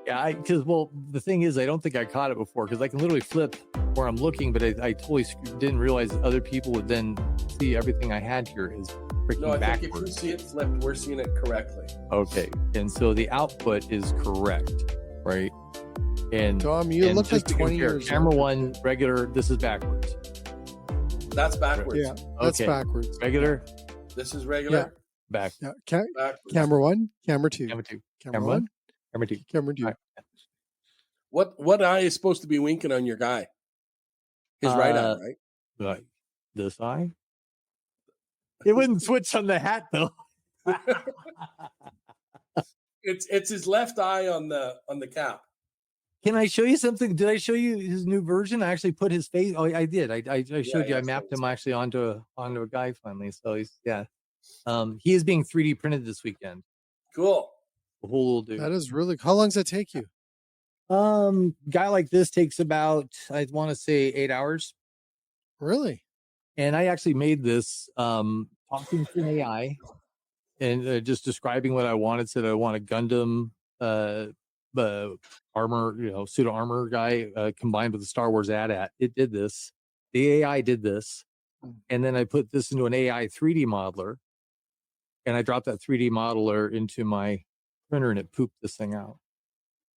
Yeah, because the thing is, I don't think I caught it before because I can literally flip where I'm looking, but I totally didn't realize other people would then see everything I had here is freaking No, I think if backwards. you see it flipped, we're seeing it correctly. Okay, and so the output is correct, right? And Tom, you look like 20 years Camera old. one, regular, this is backwards. That's backwards. Yeah, that's Okay. backwards. Regular, This is regular. back. Yeah. Backwards. Camera one, camera two. Camera two. Camera Camera one, one, camera two. camera two. All right. What eye is supposed to be winking on your guy? His right eye, right? Like this eye. It wouldn't switch on the hat though. It's his left eye on the cap. Can I show you something? Did I show you his new version? I actually put his face. Oh, I did. I showed you. I mapped him actually onto a guy finally. So he's he is being 3D printed this weekend. Cool. The whole little dude. That is really. How long does that take you? Guy like this takes about, I want to say 8 hours. Really? And I actually made this talking to an AI and just describing what I wanted. Said I want a Gundam armor, pseudo armor guy combined with the Star Wars AT-AT. It did this. The AI did this. And then I put this into an AI 3D modeler. And I dropped that 3D modeler into my printer and it pooped this thing out.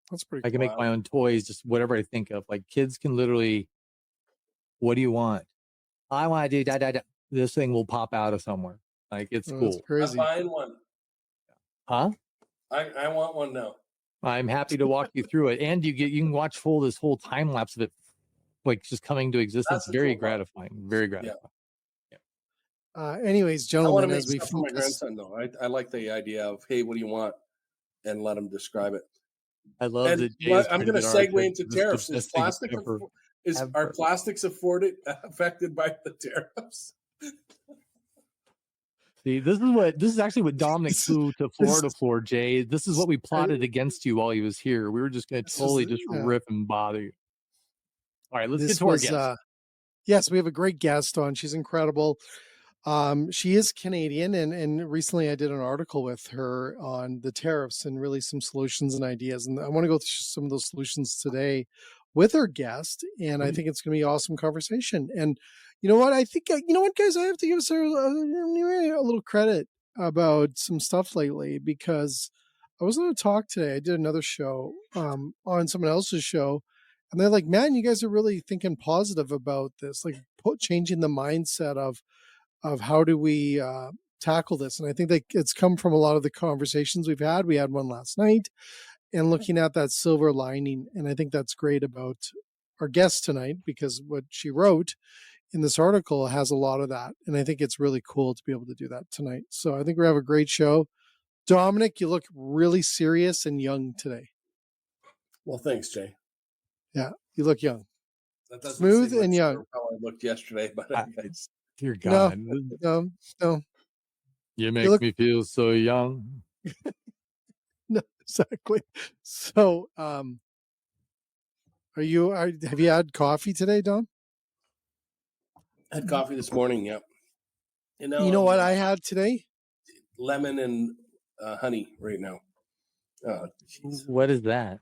That's pretty I can make my own toys, just whatever I think of. Like kids can literally, what do you want? I want to do da. This thing will pop out of somewhere. Like it's cool. That's crazy. I'm buying one. Huh? I want one now. I'm happy to walk you through it. And you can watch this whole time lapse of it like just coming to existence. That's Very cool gratifying. Very gratifying. Anyways, I want to gentlemen, make as we stuff for my grandson though. I like the idea of, hey, what do you want? And let him describe it. I love And that. I'm going to segue into tariffs. Are plastics affected by the tariffs? See, this is actually what Dominic flew to Florida for, Jay. This is what we plotted against you while he was here. We were just going to totally rip and bother you. All right, let's get to our guest. Yes, we have a great guest on. She's incredible. She is Canadian, and recently I did an article with her on the tariffs and really some solutions and ideas. And I want to go through some of those solutions today with our guest. And I think it's going to be an awesome conversation. And you know what? I think, guys, I have to give her a little credit about some stuff lately because I was on a talk today. I did another show on someone else's show. And they're like, man, you guys are really thinking positive about this, like changing the mindset of how do we tackle this. And I think that it's come from a lot of the conversations we've had. We had one last night and looking at that silver lining. And I think that's great about our guest tonight because what she wrote in this article has a lot of that. And I think it's really cool to be able to do that tonight. So I think we have a great show. Dominic, you look really serious and young today. Well, thanks, Jay. Yeah, you look young. That doesn't Smooth seem and young. How I looked yesterday, but Dear God. No. You make me feel so young. No, exactly. So, have you had coffee today, Dom? I had coffee this morning. Yep. You know what I had today? Lemon and honey right now. Oh, geez. What is that?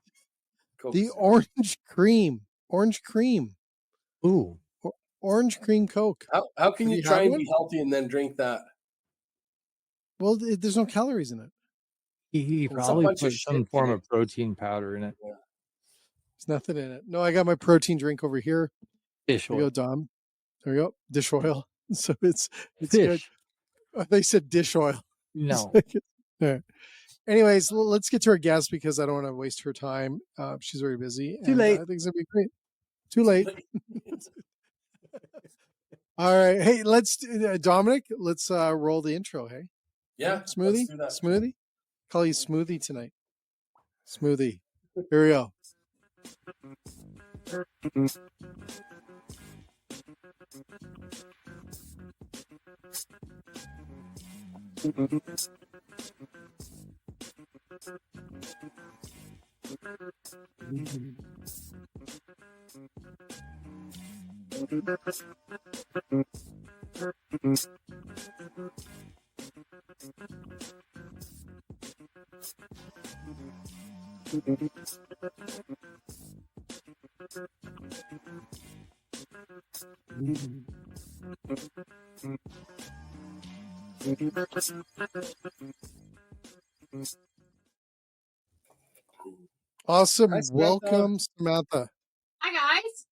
The orange cream. Ooh. Orange cream Coke. How can you try and be healthy and then drink that? Well, there's no calories in it. He probably put some form of protein powder in it. Yeah. There's nothing in it. No, I got my protein drink over here. Fish oil. There you go, Dom. There you go. Dish oil. So it's fish. Good. They said dish oil. No. Yeah. Anyways, let's get to our guest because I don't want to waste her time. She's very busy. Too late. I think it's going to be great. Too late. All right. Hey, Dominic, let's roll the intro. Hey. Yeah. Smoothie. Smoothie. Call you Smoothie tonight. Smoothie. Here we go. Awesome. Hi, Samantha. Welcome, Samantha. Hi, guys.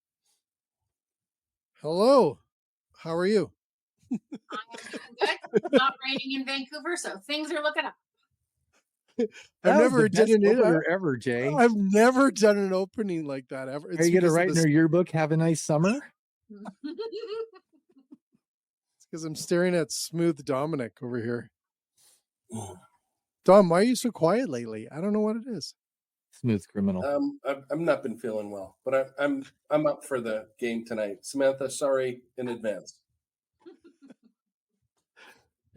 Hello. How are you? I am doing good. It's not raining in Vancouver, so things are looking up. That was the best opener ever, Jay. I've never done an opening like that ever. Are you going to write in your yearbook, "Have a nice summer"? It's because I'm staring at Smooth Dominic over here. Dom, why are you so quiet lately? I don't know what it is. Smooth criminal. I've not been feeling well, but I'm up for the game tonight. Samantha, sorry in advance.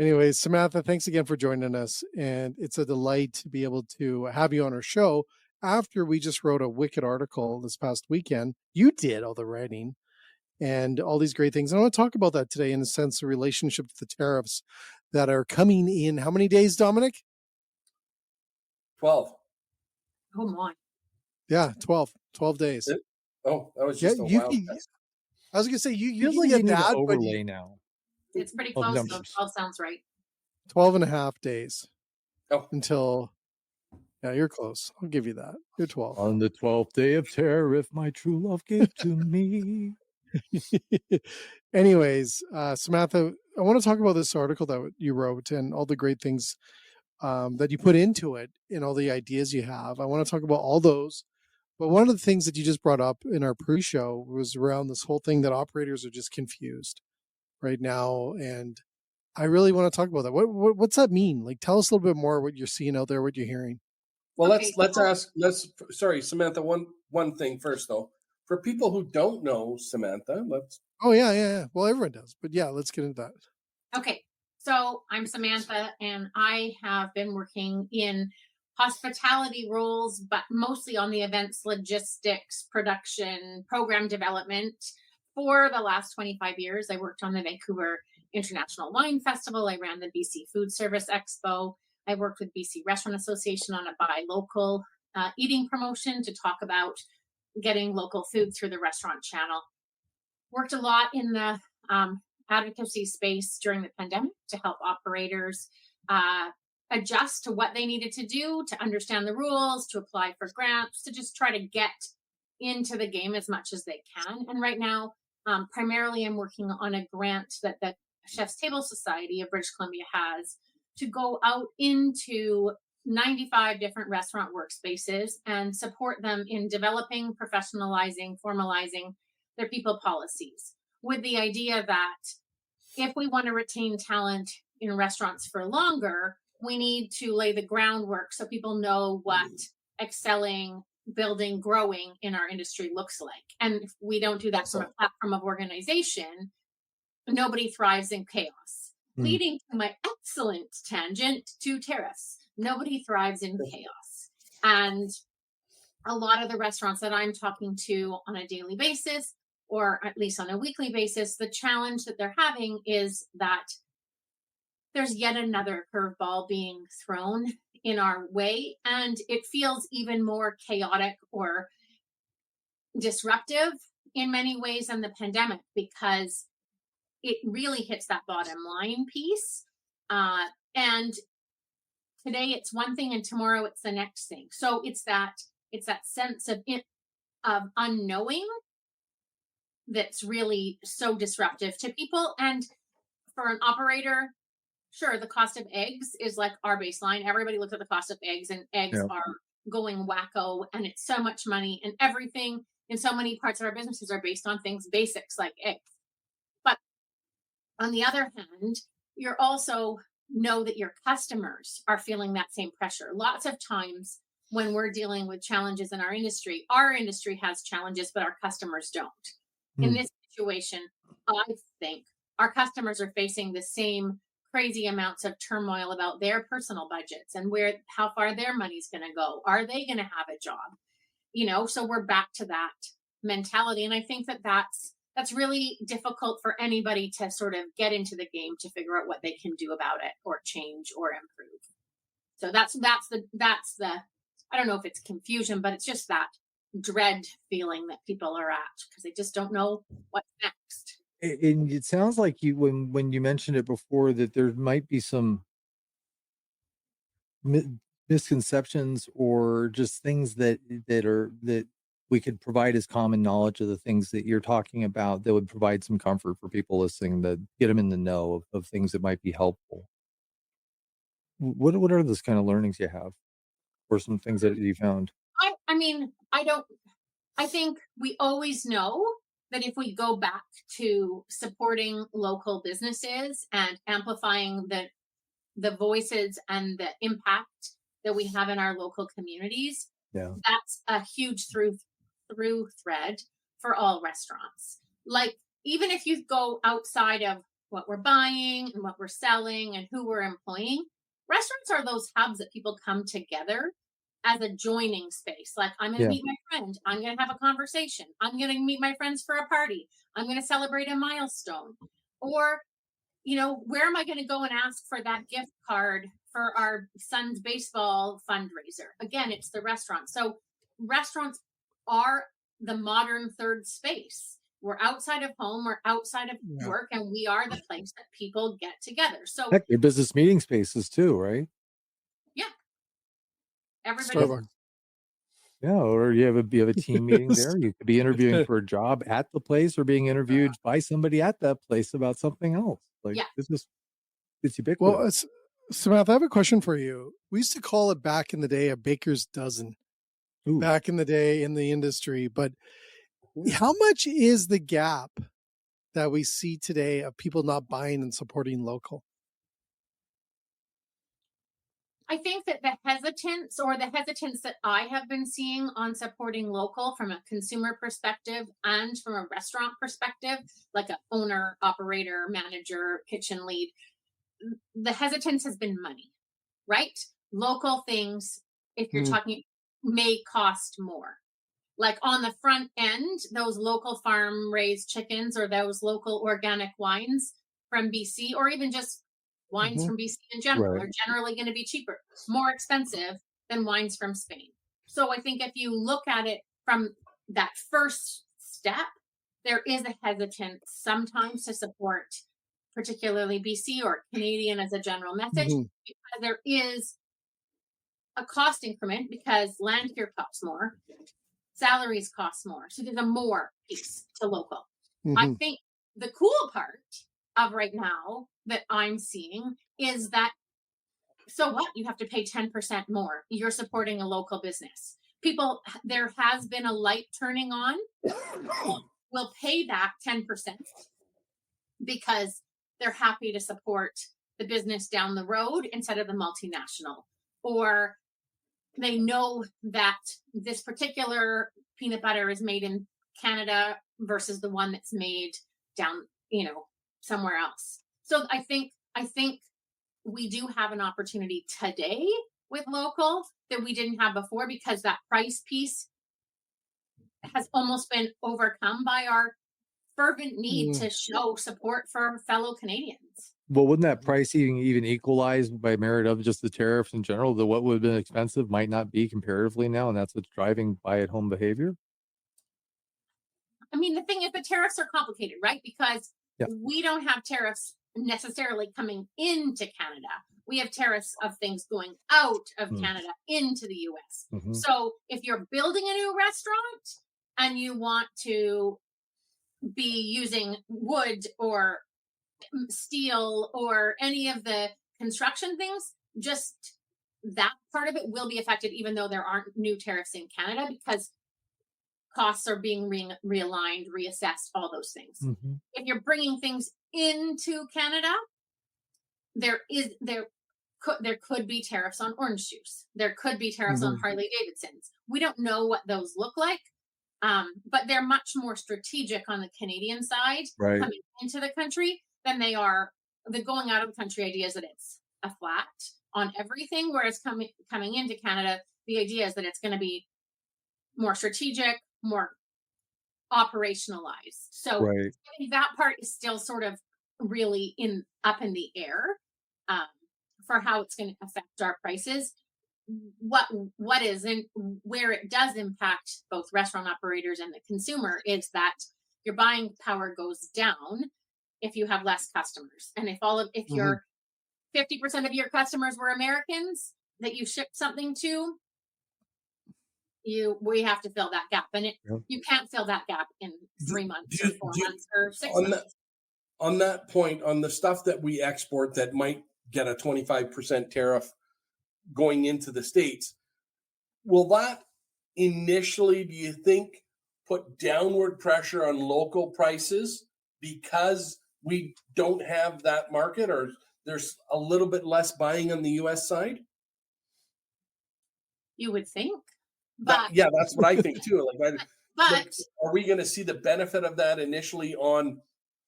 Anyway, Samantha, thanks again for joining us. And it's a delight to be able to have you on our show after we just wrote a wicked article this past weekend. You did all the writing and all these great things. And I want to talk about that today in a sense, the relationship to the tariffs that are coming in. How many days, Dominic? 12. Oh, my. Yeah, 12 days. Oh, that was just a wild guess. I was going to say, you Feels like get you need that, to overlay now. It's pretty close. So 12 sounds right. 12 and a half days Oh. until, yeah, you're close. I'll give you that. You're 12. On the 12th day of tariff, my true love gave to me. Anyways, Samantha, I want to talk about this article that you wrote and all the great things that you put into it and all the ideas you have. I want to talk about all those. But one of the things that you just brought up in our pre-show was around this whole thing that operators are just confused right now. And I really want to talk about that. What's that mean? Like, tell us a little bit more what you're seeing out there, what you're hearing. Well, sorry, Samantha, one thing first though. For people who don't know Samantha, Oh, yeah. Well, everyone does. But yeah, let's get into that. Okay. So I'm Samantha, and I have been working in hospitality roles, but mostly on the events, logistics, production, program development for the last 25 years. I worked on the Vancouver International Wine Festival. I ran the BC Foodservice Expo. I worked with BC Restaurant Association on a buy local eating promotion to talk about getting local food through the restaurant channel. Worked a lot in the advocacy space during the pandemic to help operators adjust to what they needed to do, to understand the rules, to apply for grants, to just try to get into the game as much as they can. And right now, primarily I'm working on a grant that the Chef's Table Society of British Columbia has to go out into 95 different restaurant workspaces and support them in developing, professionalizing, formalizing their people policies, with the idea that if we want to retain talent in restaurants for longer, we need to lay the groundwork so people know what excelling, building, growing in our industry looks like. And if we don't do that from a platform of organization, nobody thrives in chaos. Leading to my excellent tangent to tariffs. Nobody thrives in chaos. And a lot of the restaurants that I'm talking to on a daily basis, or at least on a weekly basis, the challenge that they're having is that there's yet another curveball being thrown in our way, and it feels even more chaotic or disruptive in many ways than the pandemic, because it really hits that bottom line piece. And today it's one thing and tomorrow it's the next thing. So it's that sense of unknowing that's really so disruptive to people. And for an operator, sure, the cost of eggs is like our baseline. Everybody looks at the cost of eggs, and eggs are going wacko, and it's so much money, and everything in so many parts of our businesses are based on things basics like eggs. But on the other hand, you're also know that your customers are feeling that same pressure. Lots of times when we're dealing with challenges in our industry has challenges, but our customers don't. In this situation, I think our customers are facing the same crazy amounts of turmoil about their personal budgets and how far their money's going to go. Are they going to have a job? So we're back to that mentality. And I think that's really difficult for anybody to sort of get into the game to figure out what they can do about it or change or improve. So that's the I don't know if it's confusion, but it's just that dread feeling that people are at because they just don't know what's next. And it sounds like you, when you mentioned it before, that there might be some misconceptions or just things that we could provide as common knowledge of the things that you're talking about that would provide some comfort for people listening, that get them in the know of things that might be helpful. What are those kind of learnings you have, or some things that you found? I mean, I think we always know that if we go back to supporting local businesses and amplifying the voices and the impact that we have in our local communities, that's a huge through thread for all restaurants. Like, even if you go outside of what we're buying and what we're selling and who we're employing, restaurants are those hubs that people come together as a joining space. Like, I'm going to meet my friend. I'm going to have a conversation. I'm going to meet my friends for a party. I'm going to celebrate a milestone. Or, where am I going to go and ask for that gift card for our son's baseball fundraiser? Again, it's the restaurant. So restaurants are the modern third space. We're outside of home, we're outside of work, and we are the place that people get together. So heck, they're business meeting spaces too, right? Yeah. Everybody. Starbucks. Yeah, or you have a team meeting there. You could be interviewing for a job at the place, or being interviewed by somebody at that place about something else. Like, it's ubiquitous. Well, Samantha, I have a question for you. We used to call it back in the day a baker's dozen. Ooh. Back in the day in the industry, but how much is the gap that we see today of people not buying and supporting local? I think that the hesitance that I have been seeing on supporting local from a consumer perspective and from a restaurant perspective, like an owner, operator, manager, kitchen lead, the hesitance has been money, right? Local things, if you're talking, may cost more. Like, on the front end, those local farm raised chickens or those local organic wines from BC, or even just wines from BC in general, are generally going to be cheaper, more expensive than wines from Spain. So I think if you look at it from that first step, there is a hesitance sometimes to support, particularly BC or Canadian as a general message, because there is a cost increment, because land here costs more, salaries cost more. So there's a more piece to local. I think the cool part of right now that I'm seeing is that, so what? You have to pay 10% more. You're supporting a local business. People, there has been a light turning on. Will pay that 10% because they're happy to support the business down the road instead of the multinational. Or they know that this particular peanut butter is made in Canada versus the one that's made down, somewhere else. So I think we do have an opportunity today with local that we didn't have before, because that price piece has almost been overcome by our fervent need to show support for fellow Canadians. Well, wouldn't that price even equalize by merit of just the tariffs in general? That what would have been expensive might not be comparatively now, and that's what's driving buy-at-home behavior? I mean, the thing is, the tariffs are complicated, right? Because we don't have tariffs necessarily coming into Canada. We have tariffs of things going out of Canada into the US. So if you're building a new restaurant and you want to be using wood or steel or any of the construction things, just that part of it will be affected, even though there aren't new tariffs in Canada, because costs are being realigned, reassessed, all those things. If you're bringing things into Canada, there could be tariffs on orange juice. There could be tariffs on Harley Davidsons. We don't know what those look like, but they're much more strategic on the Canadian side coming into the country than they are the going out of the country idea is that it's a flat on everything, whereas coming into Canada, the idea is that it's going to be more strategic, more operationalized. So I think that part is still sort of really up in the air for how it's going to affect our prices. what is and where it does impact both restaurant operators and the consumer is that your buying power goes down if you have less customers. And if your 50% of your customers were Americans that you shipped something to, we have to fill that gap. And you can't fill that gap in 3 months or 4 months or 6 months. On that point, on the stuff that we export that might get a 25% tariff going into the States, will that initially, do you think, put downward pressure on local prices because we don't have that market, or there's a little bit less buying on the US side? You would think. But that's what I think too. But are we going to see the benefit of that initially on?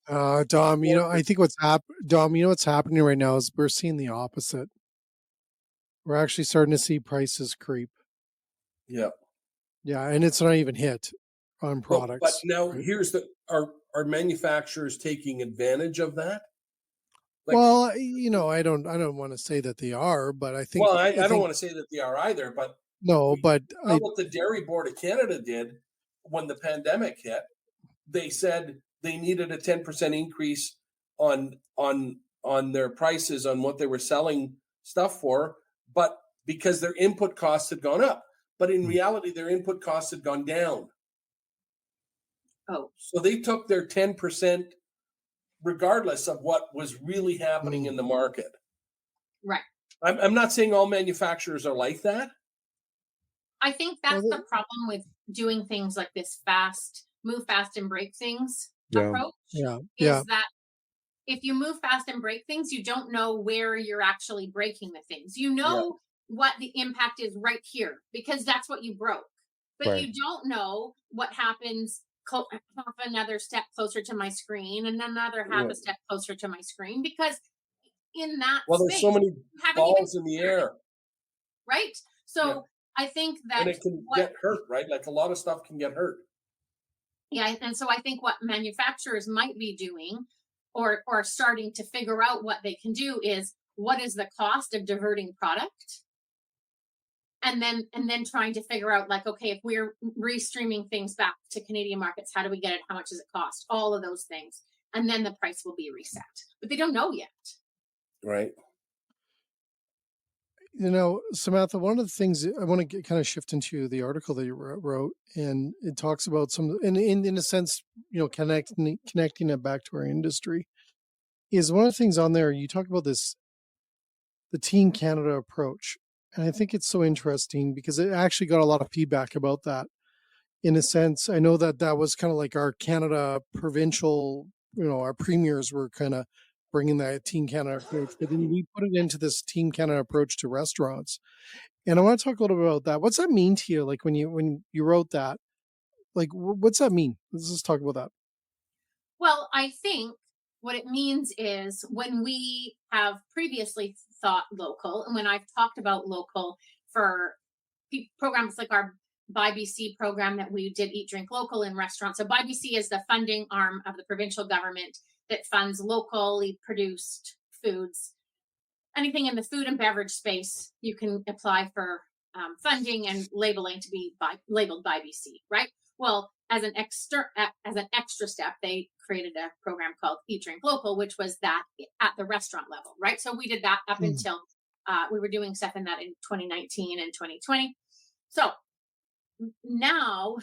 Dom, I think what's happening right now is we're seeing the opposite. We're actually starting to see prices creep. Yeah. Yeah, and it's not even hit on products. But now here's are manufacturers taking advantage of that? Well, I don't want to say that they are, but I think. Well, I don't want to say that they are either, but no, but what the Dairy Board of Canada did when the pandemic hit, they said they needed a 10% increase on their prices on what they were selling stuff for, but because their input costs had gone up. But in reality, their input costs had gone down. Oh. So they took their 10% regardless of what was really happening in the market. Right. I'm not saying all manufacturers are like that. I think that's the problem with doing things like this move fast and break things approach. Is that if you move fast and break things, you don't know where you're actually breaking the things. You know what the impact is right here because that's what you broke. But you don't know what happens half another step closer to my screen and another half a step closer to my screen because in that there's so many balls in the air. Right? So I think that... And it can get hurt, right? Like a lot of stuff can get hurt. Yeah, and so I think what manufacturers might be doing or starting to figure out what they can do is what is the cost of diverting product? And then trying to figure out like, okay, if we're restreaming things back to Canadian markets, how do we get it? How much does it cost? All of those things. And then the price will be reset. But they don't know yet. Right. Samantha, one of the things I want to kind of shift into the article that you wrote, and it talks about in a sense, connecting it back to our industry, is one of the things on there. You talk about the Team Canada approach, and I think it's so interesting because it actually got a lot of feedback about that. In a sense, I know that was kind of like our Canada provincial, our premiers were kind of bringing that Team Canada approach, but then we put it into this Team Canada approach to restaurants. And I want to talk a little bit about that. What's that mean to you? Like when you wrote that, like, what's that mean? Let's just talk about that. Well, I think what it means is when we have previously thought local, and when I've talked about local for programs like our Buy BC program that we did Eat Drink Local in restaurants. So Buy BC is the funding arm of the provincial government that funds locally produced foods. Anything in the food and beverage space, you can apply for funding and labeling to be labeled Buy BC, right? Well, as an extra step, they created a program called Eat Drink Local, which was that at the restaurant level, right? So we did that up until we were doing stuff in that in 2019 and 2020. So now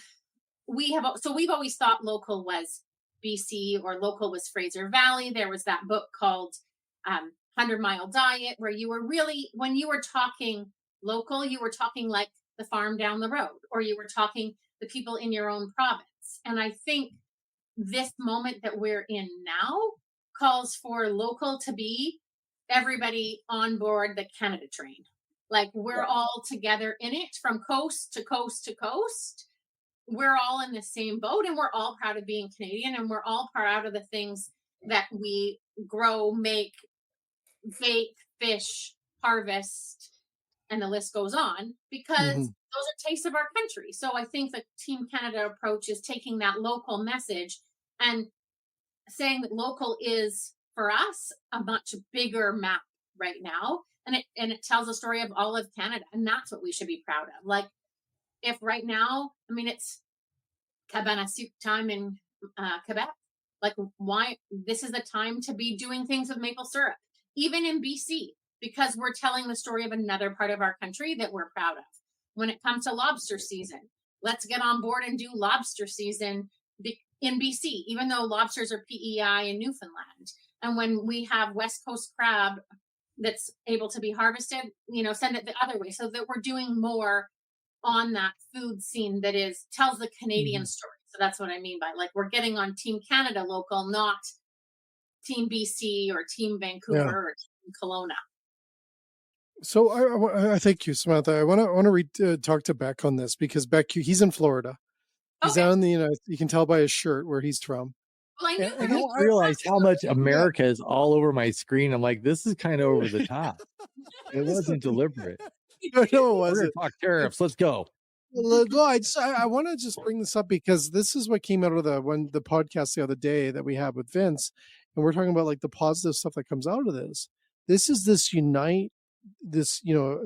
we've always thought local was BC or local was Fraser Valley. There was that book called 100 Mile Diet, where you were really, when you were talking local, you were talking like the farm down the road, or you were talking the people in your own province. And I think this moment that we're in now calls for local to be everybody on board the Canada train. Like we're all together in it from coast to coast to coast. We're all in the same boat and we're all proud of being Canadian and we're all proud of the things that we grow, make, bake, fish, harvest, and the list goes on because those are tastes of our country. So I think the Team Canada approach is taking that local message and saying that local is for us a much bigger map right now. and it tells the story of all of Canada, and that's what we should be proud of. Like, if right now, I mean, it's cabane à sucre time in Quebec. Like, why this is the time to be doing things with maple syrup, even in BC, because we're telling the story of another part of our country that we're proud of. When it comes to lobster season, let's get on board and do lobster season in BC, even though lobsters are PEI in Newfoundland. And when we have West Coast crab that's able to be harvested, send it the other way, so that we're doing more on that food scene that tells the Canadian story. So that's what I mean by, like, we're getting on Team Canada local, not Team BC or Team Vancouver or Team Kelowna. So I thank you, Samantha. I want to talk to Beck on this, because Beck, he's in Florida. He's out in the United. You can tell by his shirt where he's from. Well, I knew I didn't realize how much America is all over my screen. I'm like, this is kind of over the top. It wasn't deliberate. No, it We're wasn't. gonna talk tariffs. Let's go. No, I want to just bring this up, because this is what came out of the podcast the other day that we had with Vince, and we're talking about, like, the positive stuff that comes out of this. This is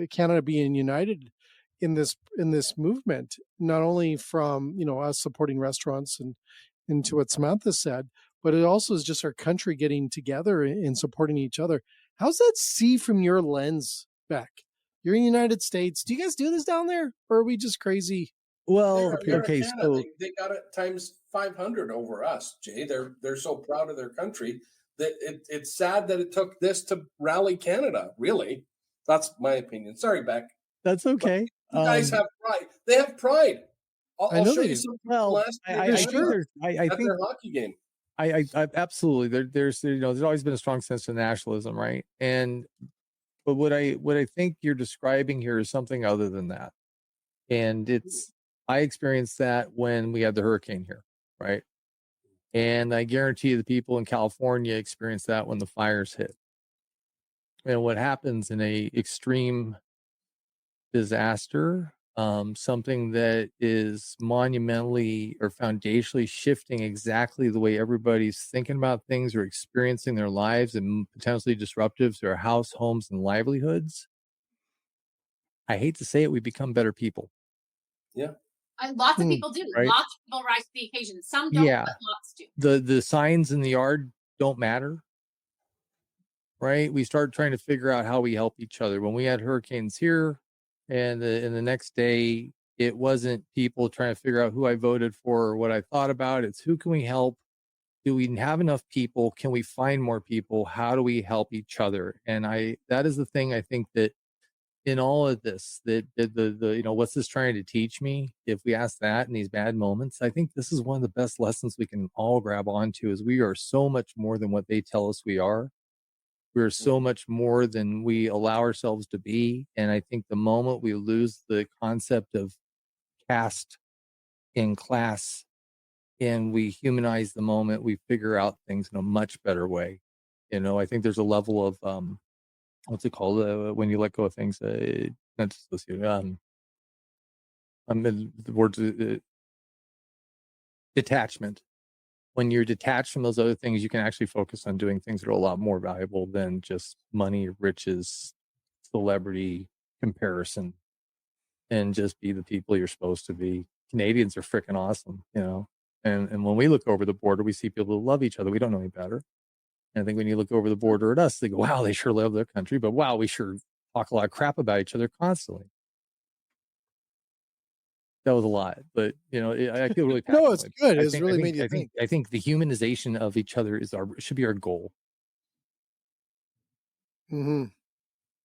Canada being united in this movement, not only from us supporting restaurants and to what Samantha said, but it also is just our country getting together and supporting each other. How's that see from your lens, Beck? You're in the United States. Do you guys do this down there, or are we just crazy? Well, okay, Canada, so they got it times 500 over us, Jay. They're so proud of their country that it's sad that it took this to rally Canada. Really, that's my opinion. Sorry, Beck. that's okay. You guys have pride. They have pride. I know I'll show they you do. some Well, last I think there's, I at think their hockey game. I absolutely there's there's always been a strong sense of nationalism, right? But what I think you're describing here is something other than that. And I experienced that when we had the hurricane here, right? And I guarantee the people in California experienced that when the fires hit. And what happens in a extreme disaster, something that is monumentally or foundationally shifting exactly the way everybody's thinking about things or experiencing their lives, and potentially disruptive to their house, homes, and livelihoods. I hate to say it, we become better people. Yeah. Lots of people do. Right? Lots of people rise to the occasion. Some don't, but lots do. The signs in the yard don't matter. Right? We start trying to figure out how we help each other. When we had hurricanes here, and the next day, it wasn't people trying to figure out who I voted for or what I thought about. It's who can we help? Do we have enough people? Can we find more people? How do we help each other? And that is the thing I think that in all of this, that the what's this trying to teach me? If we ask that in these bad moments, I think this is one of the best lessons we can all grab onto, is we are so much more than what they tell us we are. We're so much more than we allow ourselves to be. And I think the moment we lose the concept of caste and class, and we humanize the moment, we figure out things in a much better way. I think there's a level of what's it called when you let go of things? Not dissociative. The words detachment. When you're detached from those other things, you can actually focus on doing things that are a lot more valuable than just money, riches, celebrity comparison, and just be the people you're supposed to be. Canadians are freaking awesome, and when we look over the border, we see people who love each other. We don't know any better. And I think when you look over the border at us, they go, wow, they sure love their country, but wow, we sure talk a lot of crap about each other constantly. That was a lot, but I feel really passionate. No, it's good. It's really made you think. I think the humanization of each other should be our goal. Mm-hmm.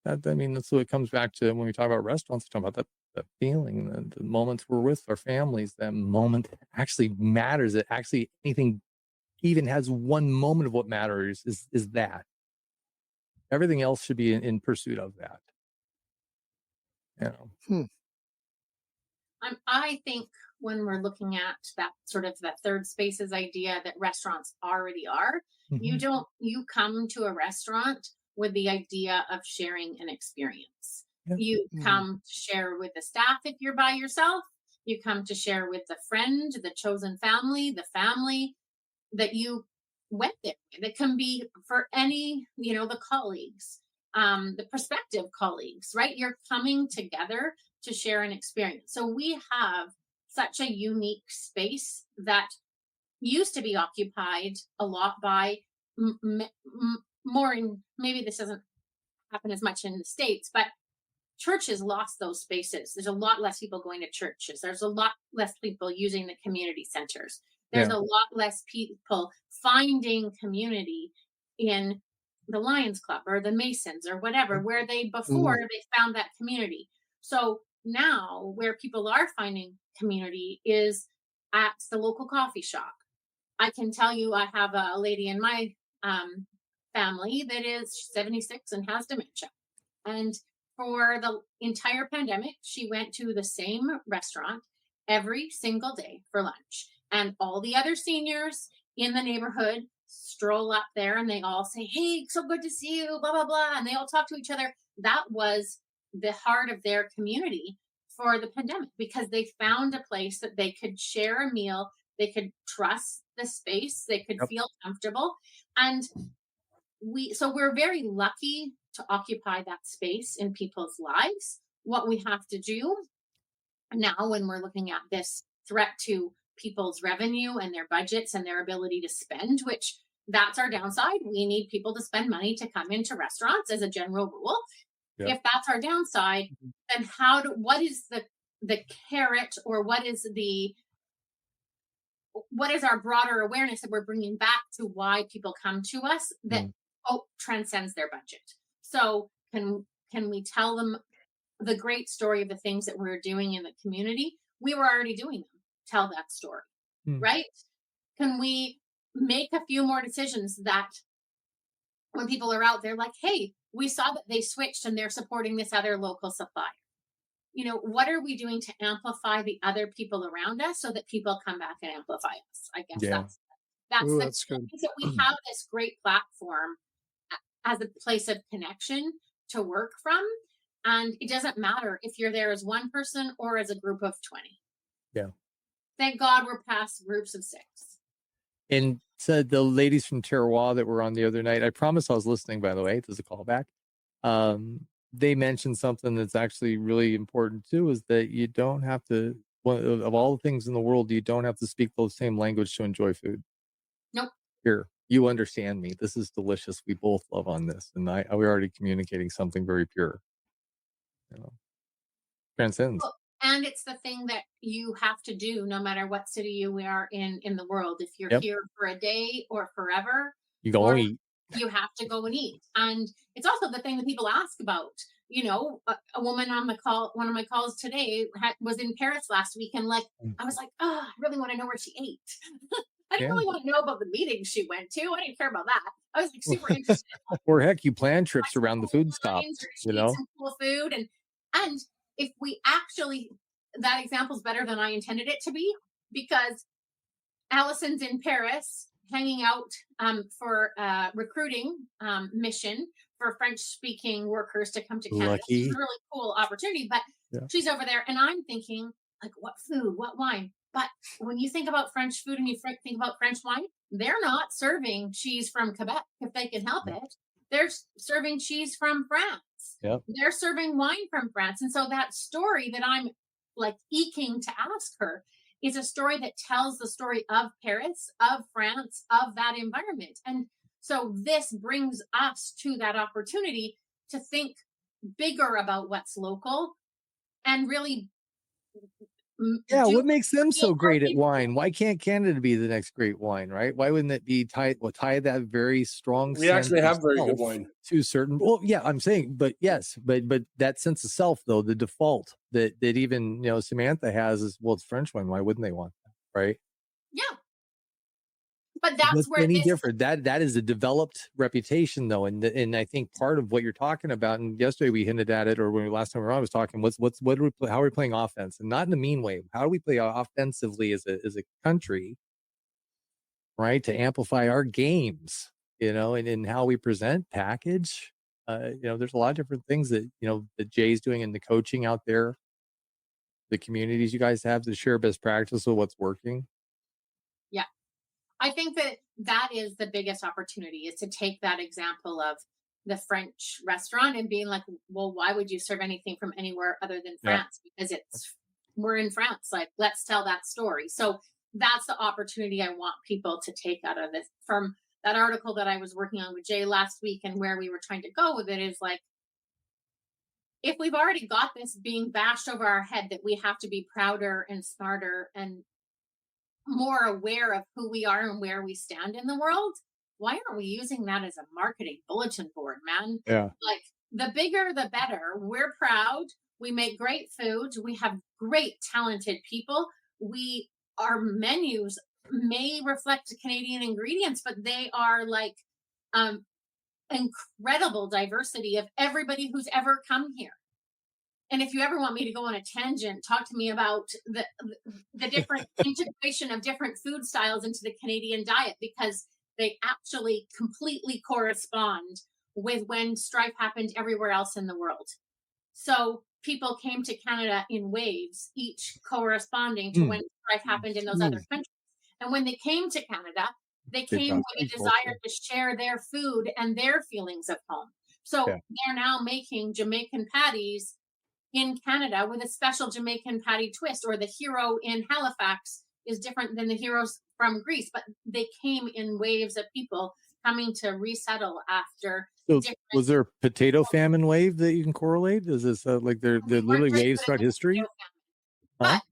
That's what it comes back to when we talk about restaurants. We talk about that feeling, the moments we're with our families. That moment actually matters. That actually anything even has one moment of what matters is that. Everything else should be in pursuit of that. I think when we're looking at that sort of that third spaces idea that restaurants already are, you come to a restaurant with the idea of sharing an experience. Yeah. You come to share with the staff if you're by yourself. You come to share with the friend, the chosen family, the family that you went there. That can be for any, the colleagues. the prospective colleagues, right? You're coming together to share an experience. So we have such a unique space that used to be occupied a lot by more in, maybe this doesn't happen as much in the States, but churches lost those spaces. There's a lot less people going to churches. There's a lot less people using the community centers. There's Yeah. a lot less people finding community in the Lions Club or the Masons or whatever, where they before they found that community. So now where people are finding community is at the local coffee shop. I can tell you, I have a lady in my family that is 76 and has dementia. And for the entire pandemic, she went to the same restaurant every single day for lunch. And all the other seniors in the neighborhood stroll up there and they all say, "Hey, so good to see you, blah, blah, blah." And they all talk to each other. That was the heart of their community for the pandemic, because they found a place that they could share a meal, they could trust the space, they could Yep. feel comfortable. And we're very lucky to occupy that space in people's lives. What we have to do now, when we're looking at this threat to people's revenue and their budgets and their ability to spend, which that's our downside. We need people to spend money to come into restaurants as a general rule. Yep. If that's our downside, then what is the carrot, or what is our broader awareness that we're bringing back to why people come to us that transcends their budget? So can we tell them the great story of the things that we're doing in the community? We were already doing them. Tell that story, right? Can we make a few more decisions that when people are out there like, "Hey, we saw that they switched and they're supporting this other local supplier." What are we doing to amplify the other people around us so that people come back and amplify us? I guess Yeah. that's good. that we have this great platform as a place of connection to work from. And it doesn't matter if you're there as one person or as a group of 20. Yeah. Thank God we're past groups of 6. And so the ladies from Terroir that were on the other night, I promise I was listening, by the way, there's a callback. They mentioned something that's actually really important too, is that you don't have to, of all the things in the world, you don't have to speak the same language to enjoy food. Nope. Here, you understand me. This is delicious. We both love on this. And we're already communicating something very pure. Transcends. And it's the thing that you have to do no matter what city you are in the world. If you're here for a day or forever, you go and eat. You have to go and eat. And it's also the thing that people ask about. A woman on the call, one of my calls today, was in Paris last week, and I was like, "Oh, I really want to know where she ate." I didn't really want to know about the meetings she went to. I didn't care about that. I was super interested. Or heck, you plan trips around the food stop. Some cool food, and if we actually, that example is better than I intended it to be, because Allison's in Paris hanging out for recruiting mission for French-speaking workers to come to Canada. Lucky. It's a really cool opportunity, but she's over there, and I'm thinking, what food, what wine? But when you think about French food and you think about French wine, they're not serving cheese from Quebec if they can help it. They're serving cheese from France. Yep. They're serving wine from France. And so that story that I'm eking to ask her is a story that tells the story of Paris, of France, of that environment. And so this brings us to that opportunity to think bigger about what's local and really. What makes them so great at wine? Why can't Canada be the next great wine, right? Why wouldn't it be tie that very strong We actually have very good wine to certain? Well, yeah, I'm saying, but yes, but that sense of self, though, the default that even Samantha has is, well, it's French wine. Why wouldn't they want that, right? Yeah. But that's where any different. That is a developed reputation, though, and I think part of what you're talking about. And yesterday we hinted at it, or when last time we were on, I was talking. How are we playing offense, and not in a mean way? How do we play offensively as a country, right? To amplify our games, and in how we present, package. There's a lot of different things that that Jay's doing in the coaching out there, the communities you guys have to share best practice of what's working. Yeah. I think that is the biggest opportunity, is to take that example of the French restaurant and being like, well, why would you serve anything from anywhere other than Yeah. France? Because we're in France. Like, let's tell that story. So that's the opportunity I want people to take out of this. From that article that I was working on with Jay last week, and where we were trying to go with it is like, if we've already got this being bashed over our head that we have to be prouder and smarter and more aware of who we are and where we stand in the world, why aren't we using that as a marketing bulletin board, man? Yeah. Like, the bigger the better. We're proud. We make great food. We have great talented people. Our menus may reflect Canadian ingredients, but they are like incredible diversity of everybody who's ever come here. And if you ever want me to go on a tangent, talk to me about the different integration of different food styles into the Canadian diet, because they actually completely correspond with when strife happened everywhere else in the world. So people came to Canada in waves, each corresponding to when strife happened in those other countries. And when they came to Canada, they came with a desire to share their food and their feelings of home. So they're now making Jamaican patties in Canada with a special Jamaican patty twist, or the hero in Halifax is different than the heroes from Greece, but they came in waves of people coming to resettle after. So was there a potato famine wave that you can correlate? Is this like they're literally waves throughout history? But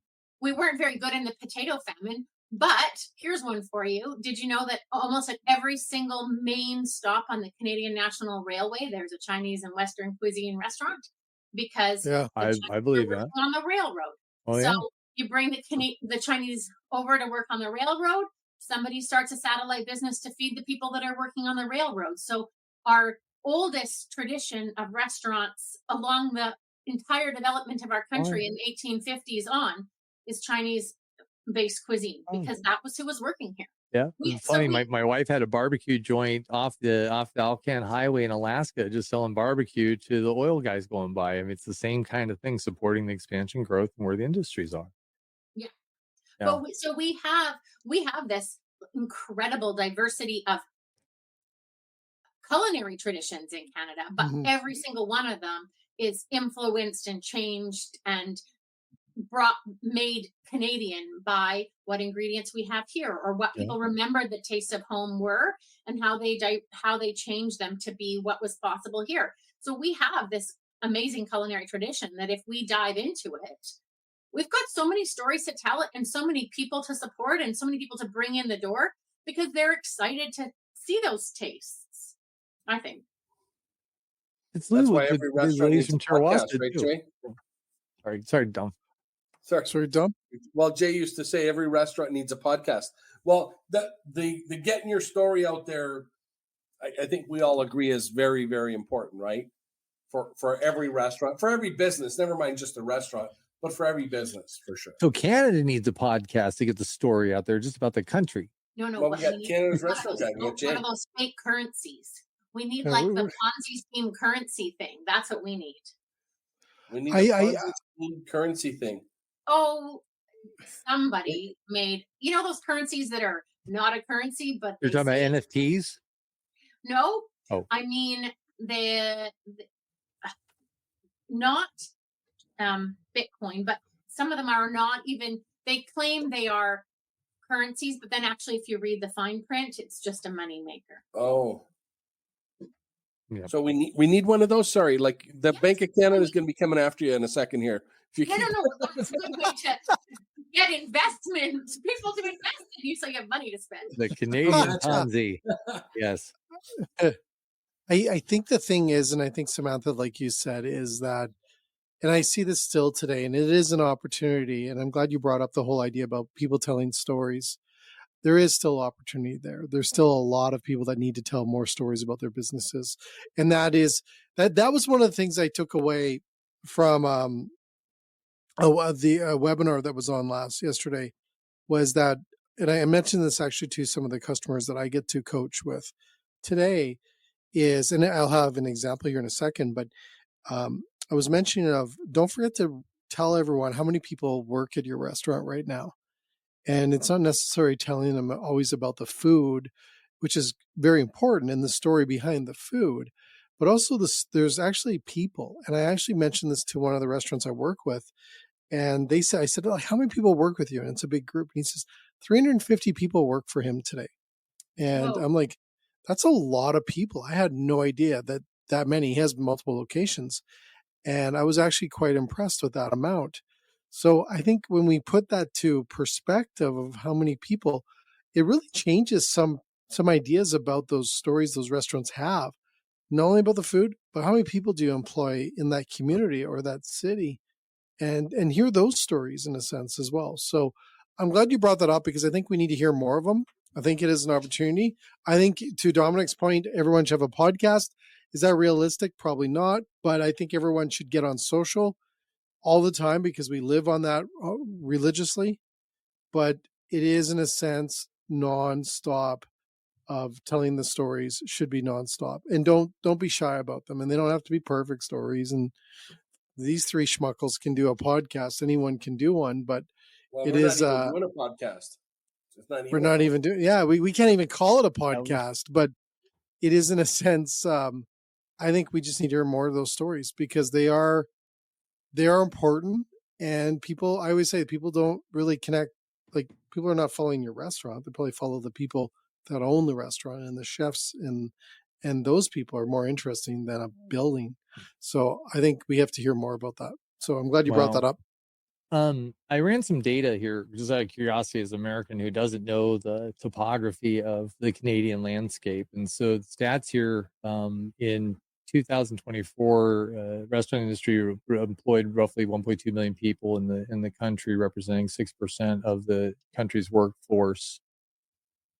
we weren't very good in the potato famine. But here's one for you. Did you know that almost at every single main stop on the Canadian National Railway, there's a Chinese and Western cuisine restaurant? Because I believe that. On the railroad. Oh, so you bring the Chinese over to work on the railroad. Somebody starts a satellite business to feed the people that are working on the railroad. So our oldest tradition of restaurants along the entire development of our country in the 1850s on is Chinese-based cuisine, because that was who was working here. Yeah, it's funny. My wife had a barbecue joint off the Alcan Highway in Alaska, just selling barbecue to the oil guys going by. I mean, it's the same kind of thing, supporting the expansion, growth, and where the industries are. Yeah. But we have this incredible diversity of culinary traditions in Canada, but every single one of them is influenced and changed and made Canadian by what ingredients we have here, or what people remembered the taste of home were, and how they changed them to be what was possible here. So we have this amazing culinary tradition that if we dive into it, we've got so many stories to tell, and so many people to support, and so many people to bring in the door, because they're excited to see those tastes, I think. It's that's why every restaurant needs a podcast, right, Jay? Sorry, Dom. Sorry, Dom. Well, Jay used to say every restaurant needs a podcast. Well, the getting your story out there, I think we all agree, is very, very important, right? For every restaurant, for every business, never mind just a restaurant, but for every business, for sure. So Canada needs a podcast to get the story out there, just about the country. No. Well, we got Canada's restaurant guy. One of those fake currencies. We need like the Ponzi scheme currency thing. That's what we need. We need a Ponzi scheme currency thing. Oh, somebody made, those currencies that are not a currency, but you're talking about NFTs? No. Oh. I mean, the not Bitcoin, but some of them are not even, they claim they are currencies, but then actually, if you read the fine print, it's just a money maker. Oh. Yeah. So we need one of those. Sorry, like the Bank of Canada is going to be coming after you in a second here. No. That's a good way to get investment, people to invest in you, so you have money to spend. The Canadian Ponzi. Yes. I think the thing is, and I think, Samantha, like you said, is that, and I see this still today, and it is an opportunity, and I'm glad you brought up the whole idea about people telling stories. There is still opportunity there. There's still a lot of people that need to tell more stories about their businesses. And that was one of the things I took away from the webinar that was on yesterday, was that, and I mentioned this actually to some of the customers that I get to coach with today, is, and I'll have an example here in a second, but I was mentioning don't forget to tell everyone how many people work at your restaurant right now. And it's not necessarily telling them always about the food, which is very important, and the story behind the food, but also there's actually people. And I actually mentioned this to one of the restaurants I work with, and they said, I said, like, how many people work with you? And it's a big group. And he says, 350 people work for him today. And Whoa. I'm like, that's a lot of people. I had no idea that many. He has multiple locations. And I was actually quite impressed with that amount. So I think when we put that to perspective of how many people, it really changes some ideas about those stories those restaurants have, not only about the food, but how many people do you employ in that community or that city, and hear those stories in a sense as well. So I'm glad you brought that up because I think we need to hear more of them. I think it is an opportunity. I think to Dominic's point, everyone should have a podcast. Is that realistic? Probably not. But I think everyone should get on social all the time because we live on that religiously. But it is, in a sense, nonstop of telling the stories should be nonstop. And don't be shy about them. And they don't have to be perfect stories. And these three schmuckles can do a podcast. Anyone can do one, but Well, it we're not is even doing a podcast. It's not we're even not even doing we can't even call it a Yeah, podcast, but it is in a sense I think we just need to hear more of those stories because they are important, and people, I always say, people don't really connect. Like, people are not following your restaurant, they probably follow the people that own the restaurant and the chefs, and those people are more interesting than a building. So I think we have to hear more about that. So I'm glad you brought Wow. that up. I ran some data here just out of curiosity as an American who doesn't know the topography of the Canadian landscape. And so the stats here, in 2024, restaurant industry employed roughly 1.2 million people in the country, representing 6% of the country's workforce.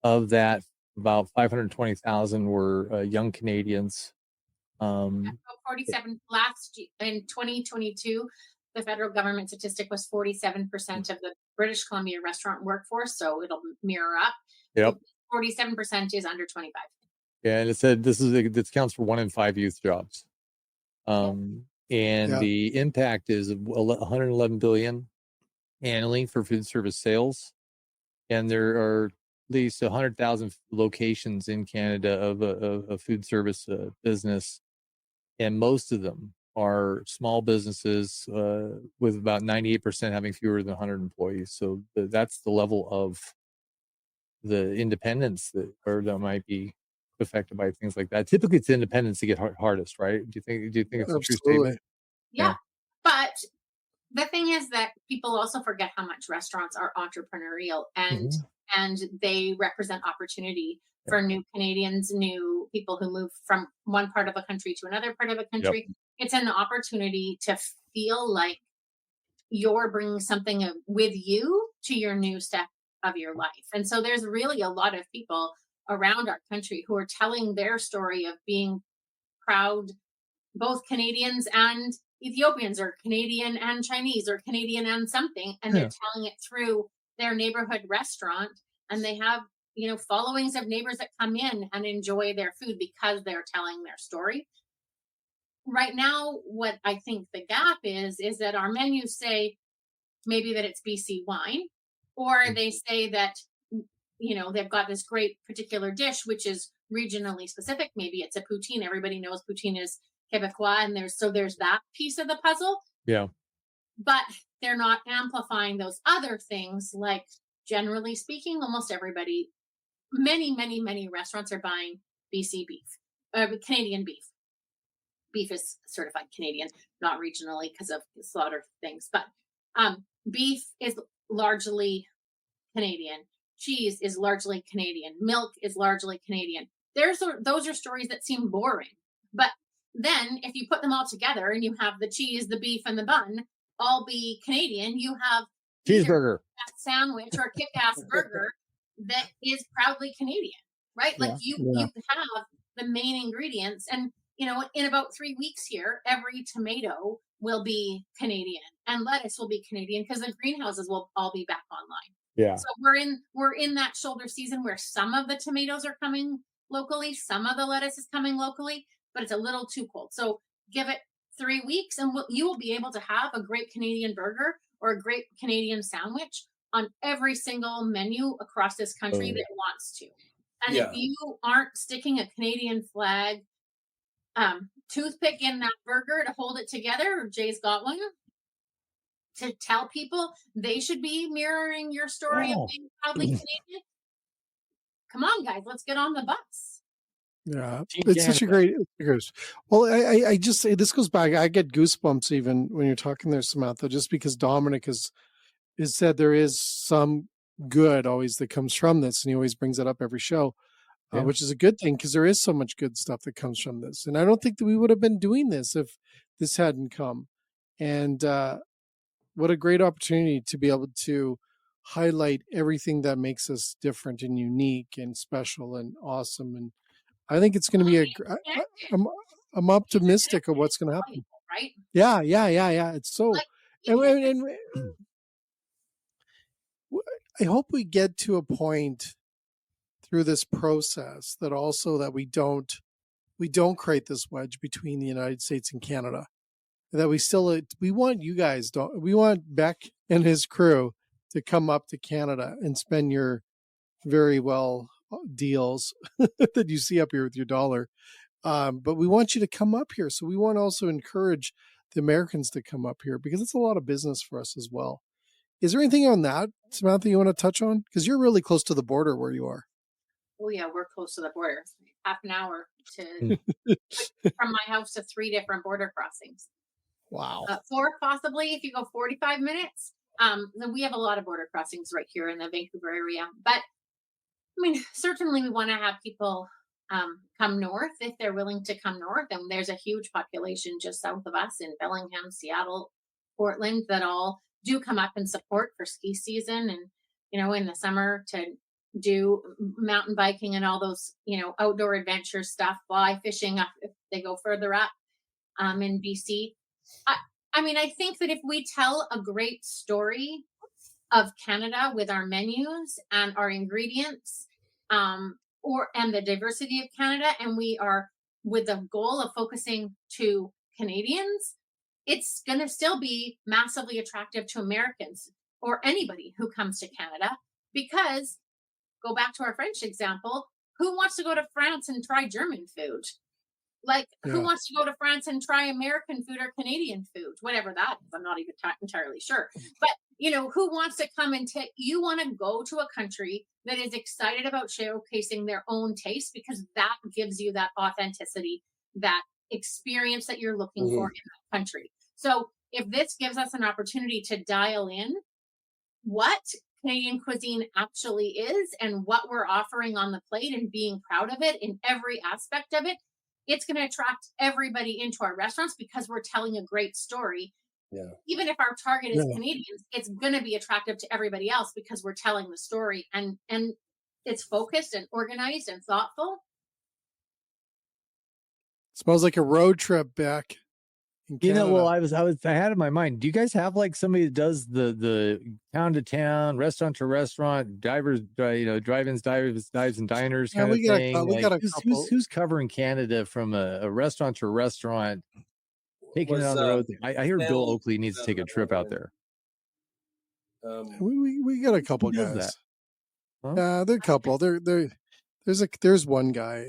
Of that, about 520,000 were young Canadians. Um, 47 in 2022, the federal government statistic was 47% of the British Columbia restaurant workforce, so it'll mirror up. yep. 47% is under 25. Yeah, and it said this counts for 1 in 5 youth jobs. And Yeah. the impact is 111 billion annually for food service sales, and there are at least 100,000 locations in Canada of a food service business, and most of them are small businesses with about 98% having fewer than 100 employees. So that's the level of the independents that might be affected by things like that. Typically, it's independents that get hardest, right? Do you think it's a true Absolutely. statement? Yeah. But the thing is that people also forget how much restaurants are entrepreneurial, and they represent opportunity for new Canadians, new people who move from one part of a country to another part of a country. It's an opportunity to feel like you're bringing something with you to your new step of your life. And so there's really a lot of people around our country who are telling their story of being proud, both Canadians and Ethiopians, or Canadian and Chinese, or Canadian and something, and they're telling it through their neighborhood restaurant, and they have, followings of neighbors that come in and enjoy their food because they're telling their story. Right now, what I think the gap is that our menus say maybe that it's BC wine, or they say that, they've got this great particular dish which is regionally specific. Maybe it's a poutine. Everybody knows poutine is Quebecois, and there's that piece of the puzzle. Yeah. But they're not amplifying those other things. Like, generally speaking, almost everybody, many restaurants are buying BC beef, Canadian beef. Beef is certified Canadian, not regionally because of slaughter things. But beef is largely Canadian. Cheese is largely Canadian. Milk is largely Canadian. Those are stories that seem boring. But then if you put them all together and you have the cheese, the beef, and the bun all be Canadian, you have Cheeseburger, a sandwich or a kick-ass burger that is proudly Canadian, right? Like you have the main ingredients, and in about 3 weeks here, every tomato will be Canadian and lettuce will be Canadian because the greenhouses will all be back online. yeah. So we're in that shoulder season where some of the tomatoes are coming locally, some of the lettuce is coming locally, but it's a little too cold. So give it 3 weeks and you will be able to have a great Canadian burger or a great Canadian sandwich on every single menu across this country that wants to. And if you aren't sticking a Canadian flag toothpick in that burger to hold it together. Jay's got one to tell people they should be mirroring your story of being proudly Canadian. Come on, guys, let's get on the bus. Yeah, Team it's such a Canada. great. Well, I just say this goes back. I get goosebumps even when you're talking there, Samantha, just because Dominic has said there is some good always that comes from this, and he always brings it up every show, Yeah. which is a good thing because there is so much good stuff that comes from this. And I don't think that we would have been doing this if this hadn't come. And what a great opportunity to be able to highlight everything that makes us different and unique and special and awesome. And I think it's going to be I'm optimistic of what's going to happen. Right? Yeah. It's so, Like, and I hope we get to a point through this process that also that we don't create this wedge between the United States and Canada. That we want you guys, we want Beck and his crew to come up to Canada and spend your very well deals that you see up here with your dollar. But we want you to come up here. So we want to also encourage the Americans to come up here because it's a lot of business for us as well. Is there anything on that, Samantha, you want to touch on? Because you're really close to the border where you are. Oh yeah, we're close to the border. Half an hour to from my house to 3 different border crossings. Wow. 4 possibly if you go 45 minutes. Then we have a lot of border crossings right here in the Vancouver area. But I mean, certainly we want to have people come north if they're willing to come north. And there's a huge population just south of us in Bellingham, Seattle, Portland that all do come up and support for ski season and, in the summer to do mountain biking and all those, outdoor adventure stuff, fly fishing up if they go further up in BC. I mean, I think that if we tell a great story of Canada with our menus and our ingredients, and the diversity of Canada, and we are with the goal of focusing to Canadians, it's going to still be massively attractive to Americans or anybody who comes to Canada. Because, go back to our French example, who wants to go to France and try German food? Like, who wants to go to France and try American food or Canadian food? Whatever that is. I'm not even entirely sure. But, who wants to come and you want to go to a country that is excited about showcasing their own taste because that gives you that authenticity, that experience that you're looking for in that country. So if this gives us an opportunity to dial in what Canadian cuisine actually is and what we're offering on the plate and being proud of it in every aspect of it, it's going to attract everybody into our restaurants because we're telling a great story. Yeah. Even if our target is Canadians, it's going to be attractive to everybody else because we're telling the story and it's focused and organized and thoughtful. Smells like a road trip back. Well, I had in my mind. Do you guys have like somebody that does the town to town, restaurant to restaurant, drive-ins, dives and diners kind of thing? We got a couple. Who's covering Canada from a restaurant to restaurant, taking it on the road? I hear Bill Oakley needs to take a trip out there. We got a couple guys. Huh? Yeah, they're a couple. There's one guy.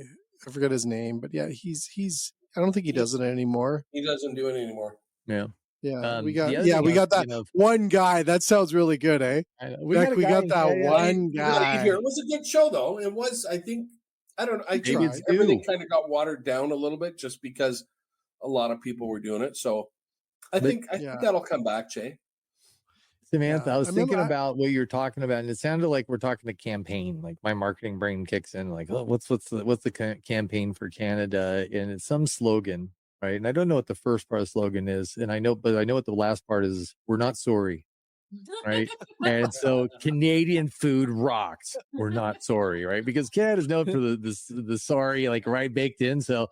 I forget his name, but yeah, he's. I don't think he does it anymore. He doesn't do it anymore. Yeah. Yeah. We got that one guy. That sounds really good, eh? We got that one guy. It was a good show though. It was, I think, I tried. Everything kind of got watered down a little bit just because a lot of people were doing it. So I think that'll come back, Jay. Samantha, I was thinking about what you're talking about, and it sounded like we're talking a campaign. Like my marketing brain kicks in, like, oh, what's the campaign for Canada? And it's some slogan, right? And I don't know what the first part of the slogan is, but I know what the last part is. We're not sorry, right? And so Canadian food rocks. We're not sorry, right? Because Canada's known for the sorry, like right baked in. So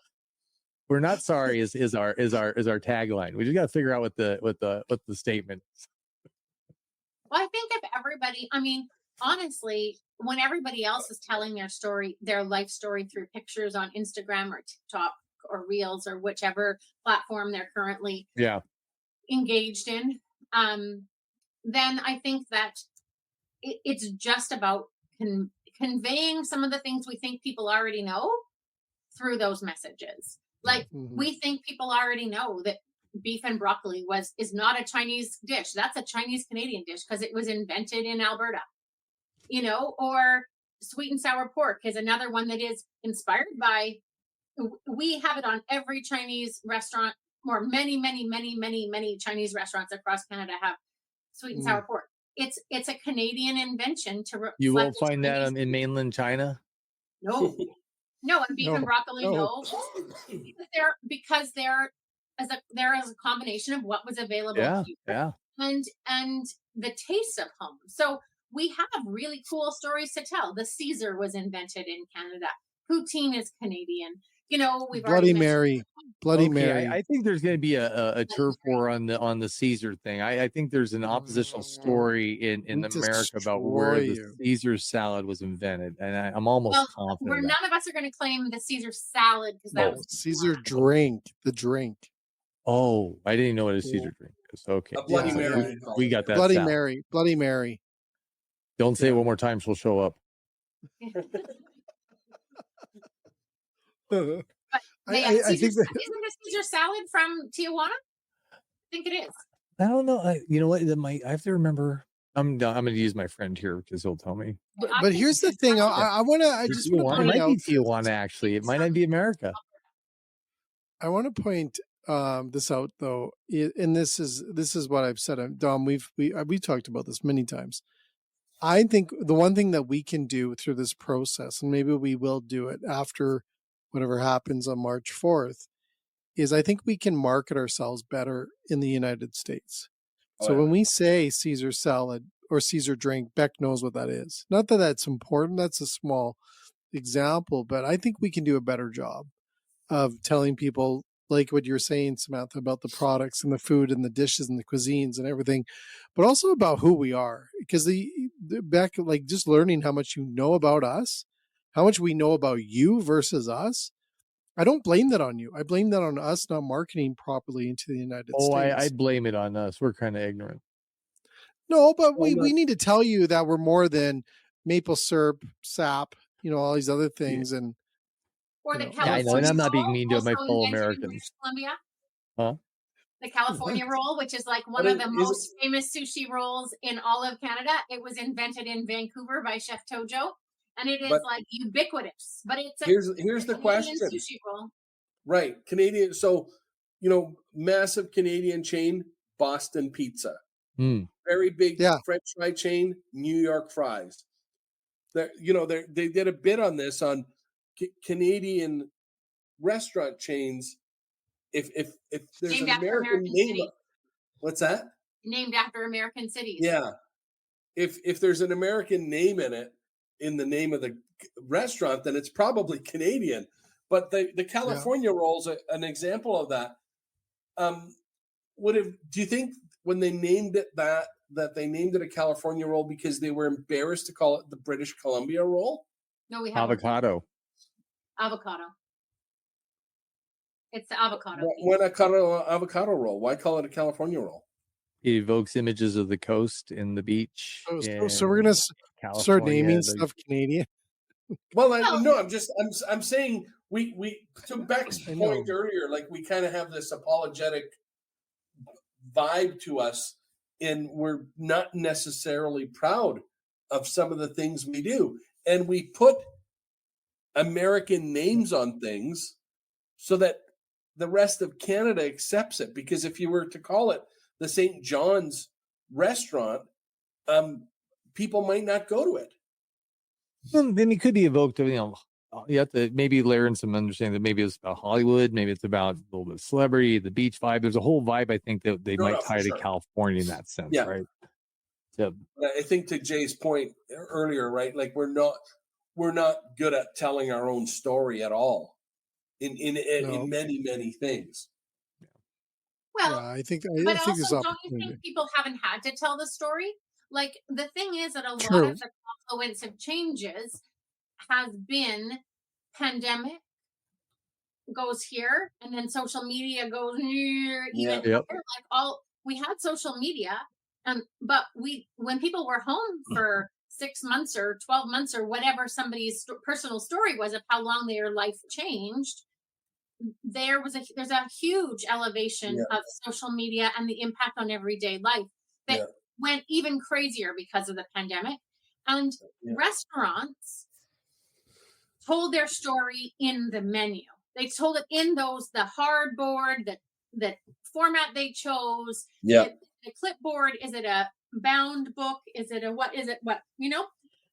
we're not sorry is our tagline. We just got to figure out what the statement is. Well, I think if everybody, honestly, when everybody else is telling their story, their life story through pictures on Instagram or TikTok or Reels or whichever platform they're currently engaged in, then I think that it's just about conveying some of the things we think people already know through those messages. Like Mhm. we think people already know that beef and broccoli is not a Chinese dish. That's a Chinese Canadian dish because it was invented in Alberta. Or sweet and sour pork is another one that is inspired by. We have it on every Chinese restaurant, or many, many, many, many, many Chinese restaurants across Canada have sweet and Mm. sour pork. It's a Canadian invention to reflect. You won't the find that Chinese in mainland China. No, no, and beef and No, broccoli, no. no, because they're as a combination of what was available Yeah, here yeah. and the taste of home. So we have really cool stories to tell. The Caesar was invented in Canada. Poutine is Canadian. We've already Bloody mentioned. Mary. Bloody Okay, Mary. I think there's going to be a Bloody turf Mary. war on the Caesar thing. I think there's an oppositional story in We America about destroy where the you. Caesar salad was invented, and I'm almost Well, confident of that. none of us are going to claim the Caesar salad because that No, was Caesar drink. The drink. Oh, I didn't know what a Caesar drink is. Okay, A Bloody Yeah, Mary. yeah. you call we it. got that. Bloody salad. Mary. Bloody Mary. Don't say it Yeah. one more time; she'll show up. But I think that isn't the Caesar salad from Tijuana? I think it is. I don't know. You know what? I have to remember. I'm going to use my friend here because he'll tell me. but here's the thing. I just want to It point might be out. Tijuana. Actually, it might not be America. I want to point this out though, and this is what I've said. Dom, we talked about this many times. I think the one thing that we can do through this process, and maybe we will do it after whatever happens on March 4th, is I think we can market ourselves better in the United States. Oh, So yeah. when we say Caesar salad or Caesar drink, Beck knows what that is. Not that that's important. That's a small example, but I think we can do a better job of telling people, like what you're saying, Samantha, about the products and the food and the dishes and the cuisines and everything, but also about who we are. Because the Beck, like just learning how much you know about us, how much we know about you versus us. I don't blame that on you. I blame that on us not marketing properly into the United Oh, States. I blame it on us. We're kind of ignorant. No, but Well, we need to tell you that we're more than maple syrup, sap, all these other things. And Or the Yeah, Yeah, I know, and California I'm not being roll, mean to my also fellow invented in British Americans. Columbia. Huh? The California roll, which is like one But of the most famous sushi rolls in all of Canada. It was invented in Vancouver by Chef Tojo, and it is But- like ubiquitous. But it's a Here's the Canadian question. sushi roll. Right. Canadian. So, massive Canadian chain, Boston Pizza. Hmm. Very big Yeah. French fry chain, New York Fries. They did a bit on this on Canadian restaurant chains. If there's Named an after American American name, cities. what's that? Named after American cities. Yeah. If there's an American name in it, in the name of the restaurant, then it's probably Canadian. But the California roll's an example of that. Do you think when they named it that they named it a California roll because they were embarrassed to call it the British Columbia roll? No, we have Avocado. avocado. It's the avocado. Why not call it an avocado roll? Why call it a California roll? It evokes images of the coast and the beach. so we're gonna start naming the- stuff Canadian. Well, I'm saying we to Beck's I point know. earlier, like we kind of have this apologetic vibe to us, and we're not necessarily proud of some of the things we do, and we put American names on things so that the rest of Canada accepts it. Because if you were to call it the St. John's restaurant, people might not go to it. Well, then it could be evoked. You have to maybe layer in some understanding that maybe it's about Hollywood, maybe it's about a little bit of celebrity, the beach vibe. There's a whole vibe I think that they might tie to sure. California in that sense, Yeah. right? So I think to Jay's point earlier, right? Like we're not good at telling our own story at all in many things. Well, Yeah, I think but there's also, don't you opportunity. think people haven't had to tell the story? Like the thing is that a lot True. of the confluence of changes has been pandemic goes here, and then social media goes here, even Yep. here. Like we had social media, but when people were home for 6 months or 12 months or whatever somebody's personal story was of how long their life changed, there's a huge elevation Yeah. of social media and the impact on everyday life that Yeah. went even crazier because of the pandemic. And Yeah. restaurants told their story in the menu. They told it in the hardboard, the format they chose, Yeah. the clipboard. Is it a bound book? Is it what,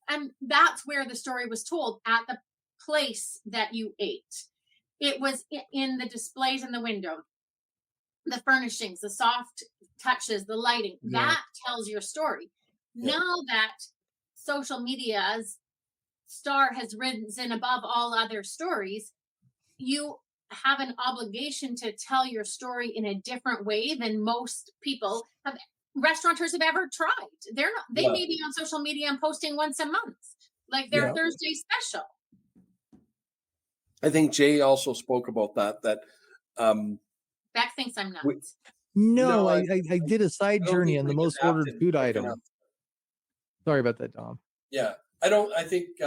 And that's where the story was told, at the place that you ate. It was in the displays in the window, the furnishings, the soft touches, the lighting. Yeah. That tells your story. Yeah. Now that social media's star has risen above all other stories, you have an obligation to tell your story in a different way than most restaurateurs have ever tried. They Yeah. may be on social media and posting once a month, like their Yeah. Thursday special. I think Jay also spoke about that Beck thinks I'm nuts. No, No, I did a side I don't journey think on the we've most ordered adapted food quick item. enough. Sorry about that, Dom. Yeah. I think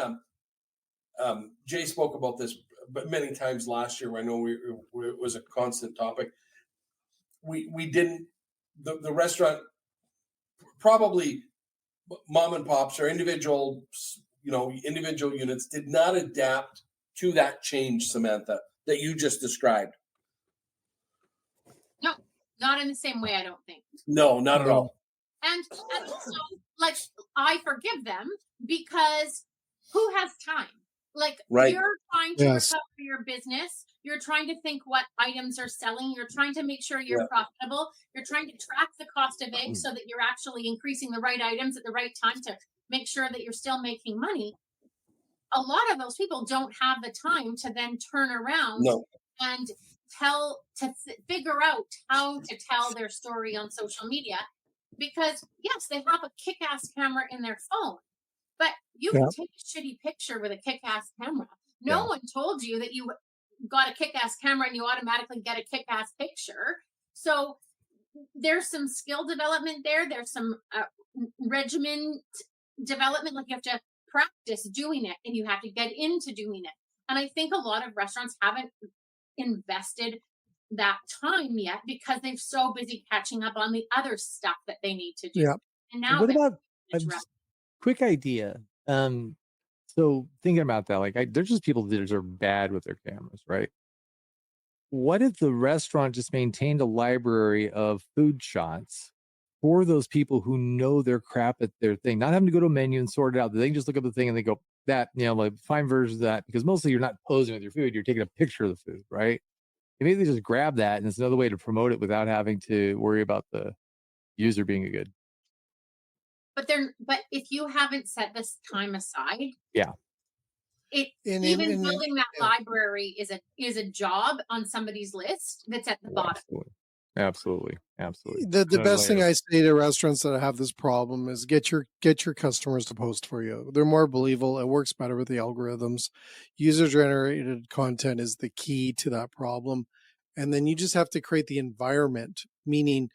Jay spoke about this but many times last year. I know it was a constant topic. We didn't, the restaurant, probably mom and pops or individual units did not adapt to that change, Samantha, that you just described. No, not in the same way, I don't think. No, not at No. all. And also, like, I forgive them because who has time? Like, Right. you're trying to Yes. recover your business. You're trying to think what items are selling. You're trying to make sure you're Yeah. profitable. You're trying to track the cost of eggs so that you're actually increasing the right items at the right time to make sure that you're still making money. A lot of those people don't have the time to then turn around No. and figure out how to tell their story on social media, because yes, they have a kick-ass camera in their phone, but you Yeah. can take a shitty picture with a kick-ass camera. No one told you that you got a kick-ass camera and you automatically get a kick-ass picture. So there's some skill development there. There's some regimen development. Like, you have to practice doing it and you have to get into doing it. And I think a lot of restaurants haven't invested that time yet because they're so busy catching up on the other stuff that they need to do. Yeah. And now What they're about interrupted. quick idea? So thinking about that, like, there's just people that are bad with their cameras, right? What if the restaurant just maintained a library of food shots for those people who know their crap at their thing, not having to go to a menu and sort it out? They can just look up the thing and they go, that, like, find versions of that, because mostly you're not posing with your food, you're taking a picture of the food, right? And maybe they just grab that, and it's another way to promote it without having to worry about the user being a good. But if you haven't set this time aside, Yeah. Even building that library is a job on somebody's list that's at the bottom. Absolutely. The best thing I say to restaurants that have this problem is get your customers to post for you. They're more believable. It works better with the algorithms. User generated content is the key to that problem. And then you just have to create the environment, meaning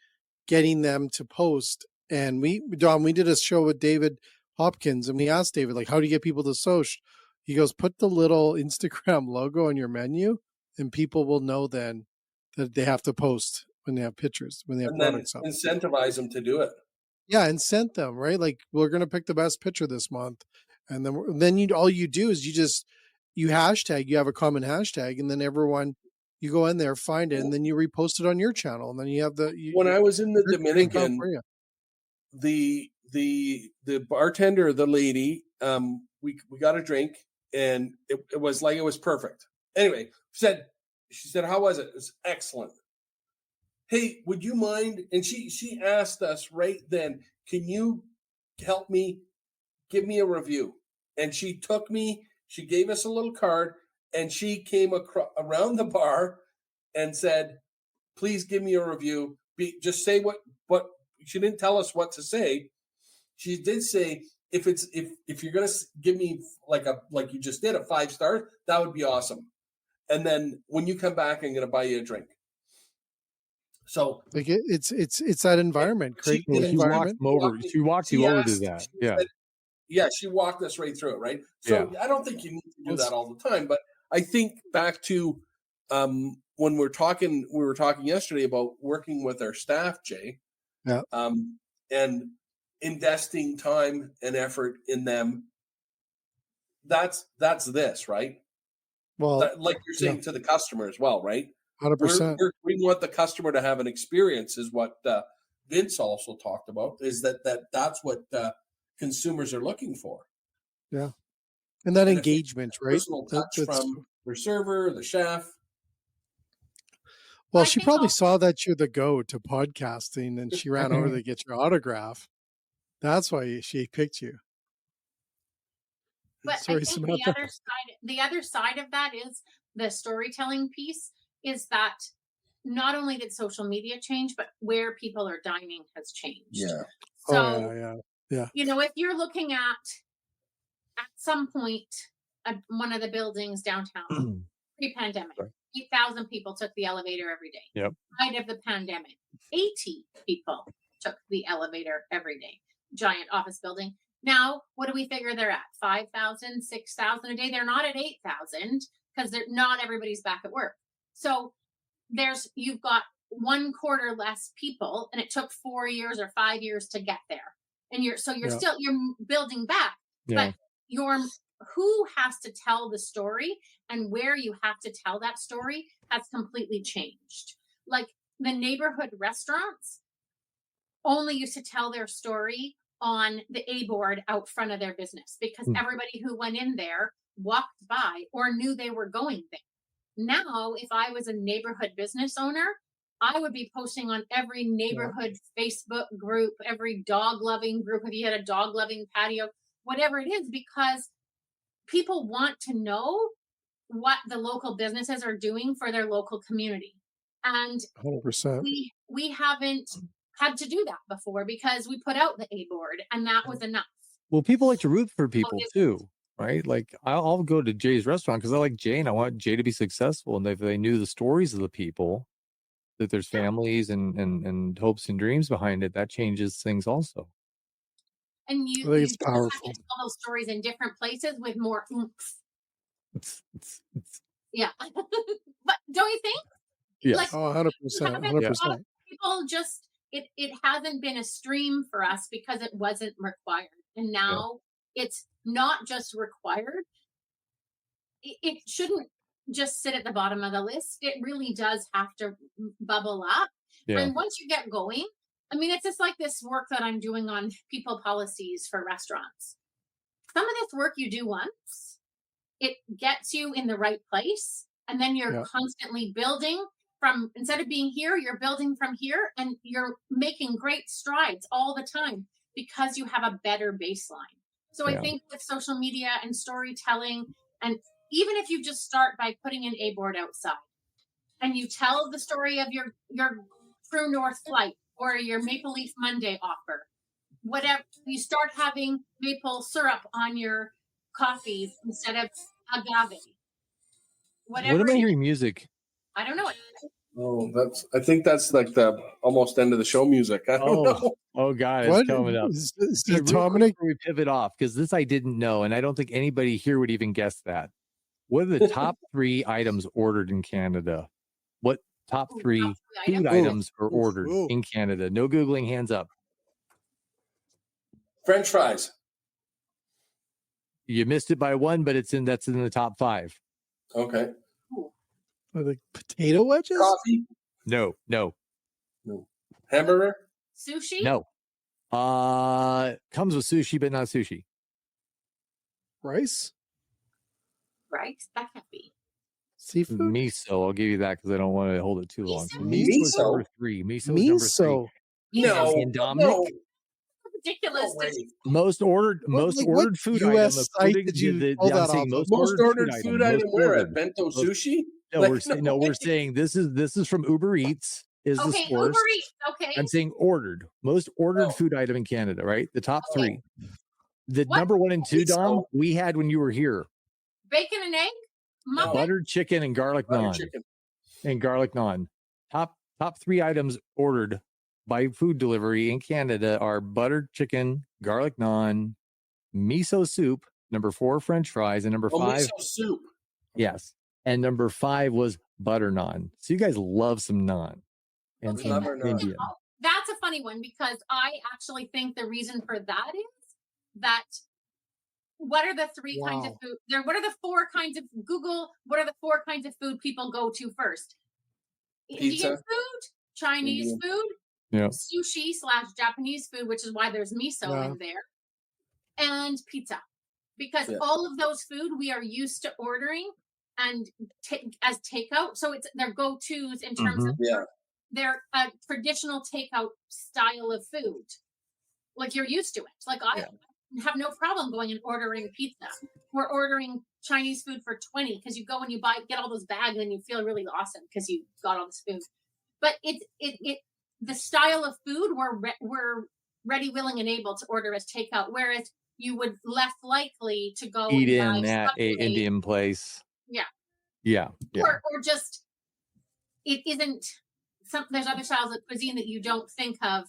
getting them to post. And we did a show with David Hopkins, and we asked David, like, how do you get people to social? He goes, put the little Instagram logo on your menu, and people will know then that they have to post when they have pictures, when they have products up. Incentivize them to do it. Yeah, incent them, right? Like, we're going to pick the best picture this month. And then all you do is you hashtag, you have a common hashtag, and then everyone, you go in there, find it, and then you repost it on your channel. And then you have when I was in the Dominican, the bartender, the lady, we got a drink, and it was like, it was perfect. Anyway, she said, how was it? It was excellent. Hey, would you mind? And she asked us right then, can you help me, give me a review? And she gave us a little card, and she came around the bar and said, please give me a review. Just say what she didn't tell us what to say. She did say, if you're going to give me like you just did, a 5 stars, that would be awesome. And then when you come back, I'm going to buy you a drink. So like it's that environment. Create the environment. She walked you over to that. She walked us right through it, right? So I don't think you need to do that all the time, but I think back to when we were talking yesterday about working with our staff, Jay, Yeah. and investing time and effort in them. That's this, right? Well, Like you're saying to the customer as well, right? 100%. We want the customer to have an experience, is what Vince also talked about. Is that's what consumers are looking for? Yeah, and that And engagement, right? Personal touch from their server, the chef. Well, I she think probably also- saw that you're the go to podcasting, and she ran over to get your autograph. That's why she picked you. But Sorry, I think Samantha. the other side of that is the storytelling piece, is that not only did social media change, but where people are dining has changed. Yeah. So, yeah. you know, if you're looking at some point at one of the buildings downtown pre-pandemic, Right. 8,000 people took the elevator every day. Yep. Height of the pandemic, 80 people took the elevator every day. Giant office building. Now, what do we figure they're at? 5,000, 6,000 a day. They're not at 8,000 because they're not everybody's back at work. So you've got 1/4 less people, and it took 4 years or 5 years to get there. And you're building back, Yeah. but who has to tell the story and where you have to tell that story has completely changed. Like the neighborhood restaurants only used to tell their story on the A board out front of their business because everybody who went in there walked by or knew they were going there. Now, if I was a neighborhood business owner, I would be posting on every neighborhood Facebook group, every dog loving group, if you had a dog loving patio, whatever it is, because people want to know what the local businesses are doing for their local community. And 100%. we haven't had to do that before because we put out the A board and that was enough. Well, people like to root for people too, right? Like I'll go to Jay's restaurant because I like Jay and I want Jay to be successful. And if they knew the stories of the people, that there's families and hopes and dreams behind it, that changes things also. And I think it's have to powerful. tell those stories in different places with more oomph. Yeah. But don't you think? Yes. Like, 100%. 100%. people just it hasn't been a stream for us because it wasn't required, and now it's not just required. It shouldn't just sit at the bottom of the list. It really does have to bubble up. Yeah. And once you get going, I mean, it's just like this work that I'm doing on people policies for restaurants. Some of this work you do once, it gets you in the right place, and then you're constantly building from, instead of being here, you're building from here, and you're making great strides all the time because you have a better baseline. So I think with social media and storytelling, and even if you just start by putting an A board outside and you tell the story of your True North flight or your Maple Leaf Monday offer, whatever, you start having maple syrup on your coffee instead of agave. Whatever. What am I hearing music? I don't know. Oh, I think that's like the almost end of the show music. I don't know. Oh God, What? it's coming up. Is Real it quick Dominic? before we pivot off, because this I didn't know, and I don't think anybody here would even guess that. What are the top 3 items ordered in Canada? What top 3 food items are ordered in Canada? No Googling, hands up. French fries. You missed it by 1, but that's in the top 5. Okay. Are they potato wedges? Coffee. No. Hamburger. Sushi. No. Comes with sushi, but not sushi. Rice? Rice. That can't be. Seafood? Miso. I'll give you that because I don't want to hold it too long. So Miso? miso is number 3. Miso is number 3. Miso. No. And Dominic? No. Ridiculous. No way. Most ordered what food US item. site did you pull that off of? Most ordered food item where ordered. at Bento Sushi? No, Like, we're saying this is from Uber Eats is the Okay, source. Uber Eats. Okay. I'm saying ordered. Most ordered food item in Canada, right? The top 3. The What? number 1 and 2, Dom, So- we had when you were here. Bacon and egg. Muffin. Buttered chicken and garlic Butter naan. chicken. And garlic naan. Top 3 items ordered by food delivery in Canada are buttered chicken, garlic naan, miso soup, number 4 French fries, and number 5 miso soup. yes. And number 5 was butter naan. So you guys love some naan and We Okay, love some our naan. Indian. that's a funny one because I actually think the reason for that is that what are the three kinds of Wow. food? What are the four kinds of Google? What are the four kinds of food people go to first? Indian Pizza. food, Chinese Indian. food, Yeah. sushi / Japanese food, which is why there's miso Yeah. in there, and pizza. Because Yeah. all of those food we are used to ordering and as takeout. So it's their go-tos in terms of Yeah. their traditional takeout style of food. Like you're used to it. Like I have no problem going and ordering pizza. We're ordering Chinese food for 20 because you go and you get all those bags and you feel really awesome because you got all this food. But the style of food we're ready, willing, and able to order as takeout, whereas you would less likely to go Eat and buy in at a Subway. Indian place. Yeah. Yeah. Yeah. Or just it isn't there's other styles of cuisine that you don't think of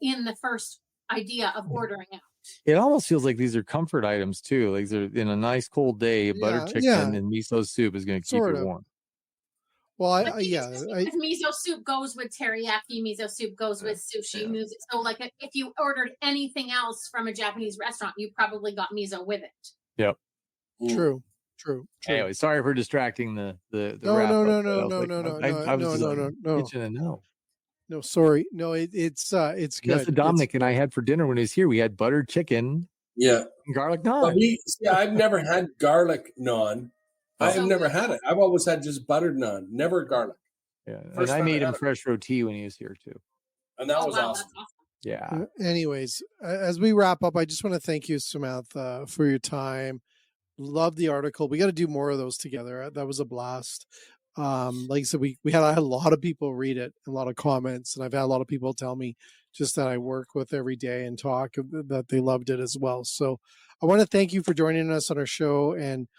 in the first idea of ordering out. It almost feels like these are comfort items too. Like they're in a nice cold day, butter chicken and miso soup is going to keep Sort you of. warm. Well, But it's just because miso soup goes with teriyaki, miso soup goes with sushi. Yeah. So, like, if you ordered anything else from a Japanese restaurant, you probably got miso with it. Yep. True. Anyway, sorry for distracting the No, wrap no, up, no, but I no, was no, like, no, no, I was just no. itching to know. No, sorry. No, it's good. That's what Dominic and I had for dinner when he was here. We had buttered chicken, Yeah. and garlic But naan. I've never had garlic naan. I've So never good. had it. I've always had just buttered naan, never garlic. Yeah, First and I time I made him had it. fresh roti when he was here too. And that Oh, was wow, awesome. that's awesome. Yeah. Anyways, as we wrap up, I just want to thank you, Samantha, for your time. Love the article. We got to do more of those together. That was a blast. Like I said, we had a lot of people read it, a lot of comments, and I've had a lot of people tell me just that I work with every day and talk that they loved it as well. So I want to thank you for joining us on our show, and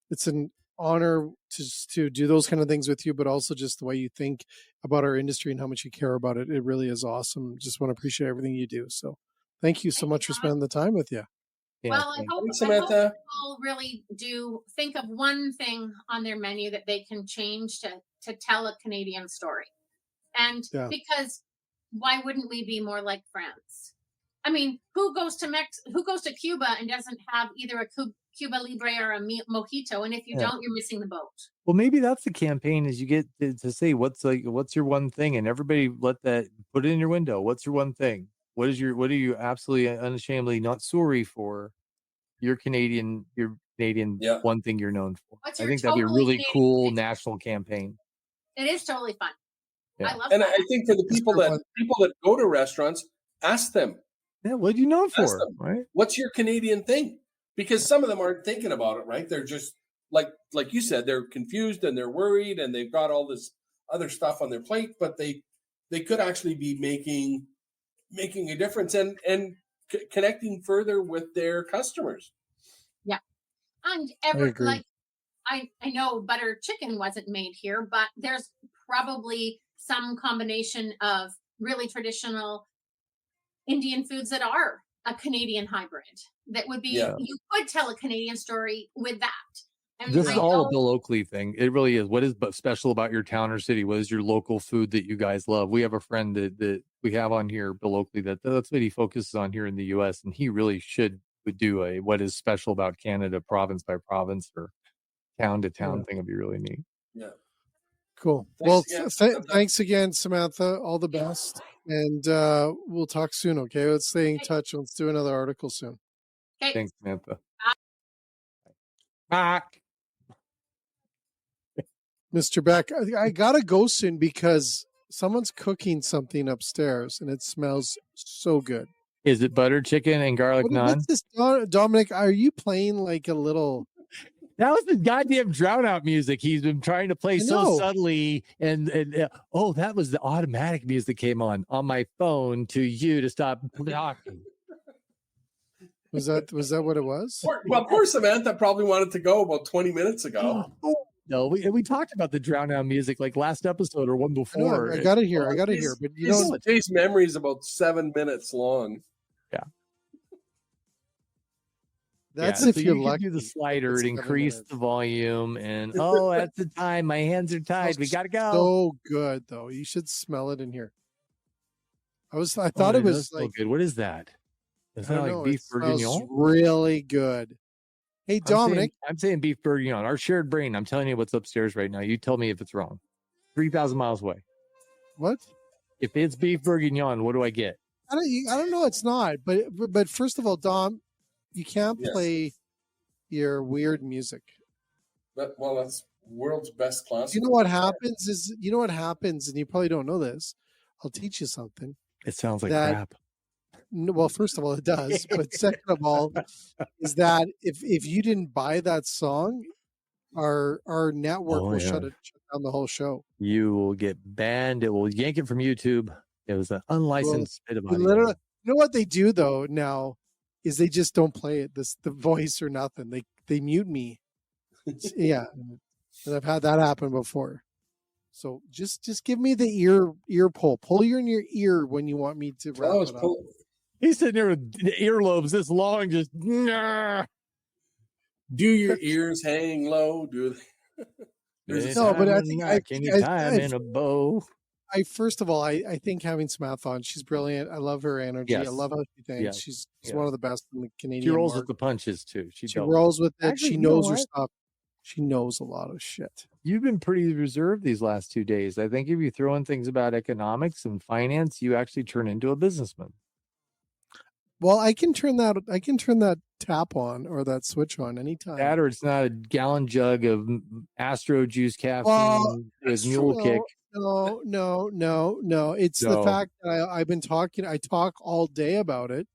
it's an honor to do those kind of things with you, but also just the way you think about our industry and how much you care about it. It really is awesome. Just want to appreciate everything you do. So thank you so much for spending the time with you. Yeah, Well, I thank hope Thanks, Samantha. people really do think of one thing on their menu that they can change to tell a Canadian story. And Yeah. because why wouldn't we be more like France? I mean, who goes to Cuba and doesn't have either a Cuba Libre or a mojito? And if you don't, you're missing the boat. Well, maybe that's the campaign is you get to say what's your one thing, and everybody put it in your window. What's your one thing? What are you absolutely unashamedly not sorry for? Your Canadian one thing you're known for. What's I your think that'd be a totally really Canadian cool thing? national campaign. It is totally fun. Yeah. I love And that. I think for the people that go to restaurants, ask them, Yeah, what are you known for? them. Right? what's your Canadian thing? Because some of them aren't thinking about it, right? They're just like you said, they're confused and they're worried and they've got all this other stuff on their plate, but they could actually be making a difference and connecting further with their customers. Yeah. And I agree. I know butter chicken wasn't made here, but there's probably some combination of really traditional Indian foods that are a Canadian hybrid that would be, you could tell a Canadian story with that. And this is all a Bill Oakley thing. It really is. What is special about your town or city? What is your local food that you guys love? We have a friend that we have on here, Bill Oakley, that's what he focuses on here in the U.S. And he really would do a what is special about Canada, province by province or town to town thing. Would be really neat. Yeah. Cool. Thanks again, Samantha. All the best. And we'll talk soon, okay? Let's stay in touch. Let's do another article soon. Okay. Thanks, Samantha. Bye. Mr. Beck, I gotta go soon because someone's cooking something upstairs and it smells so good. Is it butter chicken and garlic naan? What's this, Dominic? Are you playing like a little... That was the goddamn drown out music he's been trying to play so subtly, and that was the automatic music that came on my phone to you to stop talking. Was that what it was? Poor Samantha probably wanted to go about 20 minutes ago. No, we talked about the drown out music like last episode or one before. I got it here. But you know, Jay's memory is about 7 minutes long. Yeah. That's so if you're you lucky. can do the slider It's and 7 increase minutes. the volume, and oh, that's the time. My hands are tied. We gotta go. So good though. You should smell it in here. I Oh, thought it does was smell like, good. What is that? Is I that don't like know. beef It smells bourguignon? really good. Hey, Dominic. I'm saying beef bourguignon. Our shared brain. I'm telling you what's upstairs right now. You tell me if it's wrong. 3,000 miles away. What? If it's beef bourguignon, what do I get? I don't know. It's not. But first of all, Dom, you can't Yes. play your weird music. Well, that's world's best class. You know what happens, and you probably don't know this. I'll teach you something. It sounds like That- crap. Well, first of all, it does. But second of all, is that if you didn't buy that song, our network will shut down the whole show. You will get banned. It will yank it from YouTube. It was an unlicensed bit of We audio. literally, you know what they do though now is they just don't play it. The voice or nothing. They mute me. Yeah, and I've had that happen before. So just give me the ear pull. Pull your in your ear when you want me to wrap it up. He's sitting there with earlobes this long, just. Nah. Do your ears hang low? Do they? No, but I think Can you tie him in a bow? First of all, I think having Samantha on, she's brilliant. I love her energy. I Yes. love how she thinks. Yes. She's Yes. one of the best in the Canadian. She rolls market. with the punches too. She don't. rolls with it. Actually, She you know knows her what? stuff. She knows a lot of shit. You've been pretty reserved these last 2 days. I think if you throw in things about economics and finance, you actually turn into a businessman. Well, I can turn that tap on or that switch on anytime. That or it's not a gallon jug of Astro juice caffeine Well, with mule kick. No. It's the No. fact that I've been talking. I talk all day about it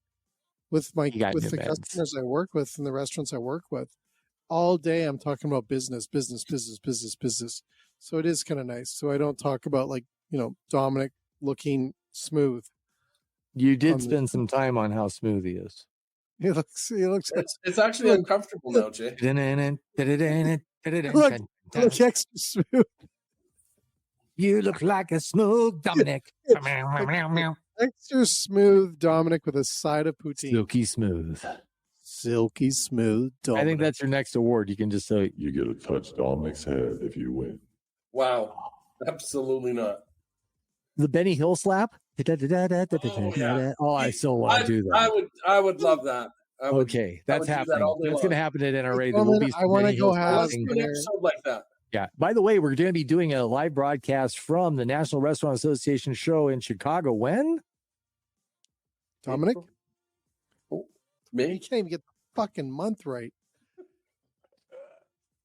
with You got with new the meds. customers I work with and the restaurants I work with. All day I'm talking about business. So it is kind of nice. So I don't talk about Dominic looking smooth. You did on the- spend some time on how smooth he is. He looks. It's actually uncomfortable now, Jay. Look extra smooth. You look like a smooth Dominic. Extra smooth Dominic with a side of poutine. Silky smooth. Silky smooth Dominic. I think that's your next award. You can just say, You get to touch Dominic's head if you win. Wow, absolutely not. the Benny Hill slap. yeah. Oh, I so want to do that. I would love that. Okay, that's would do that happening. all day That's going to long. happen at NRA. Hey, There will be Norman, I wanna Benny go Hill have- Let's slapping. do an episode like that. Yeah. By the way, we're going to be doing a live broadcast from the National Restaurant Association show in Chicago. When? Dominic, Oh, you me? can't even get the fucking month right.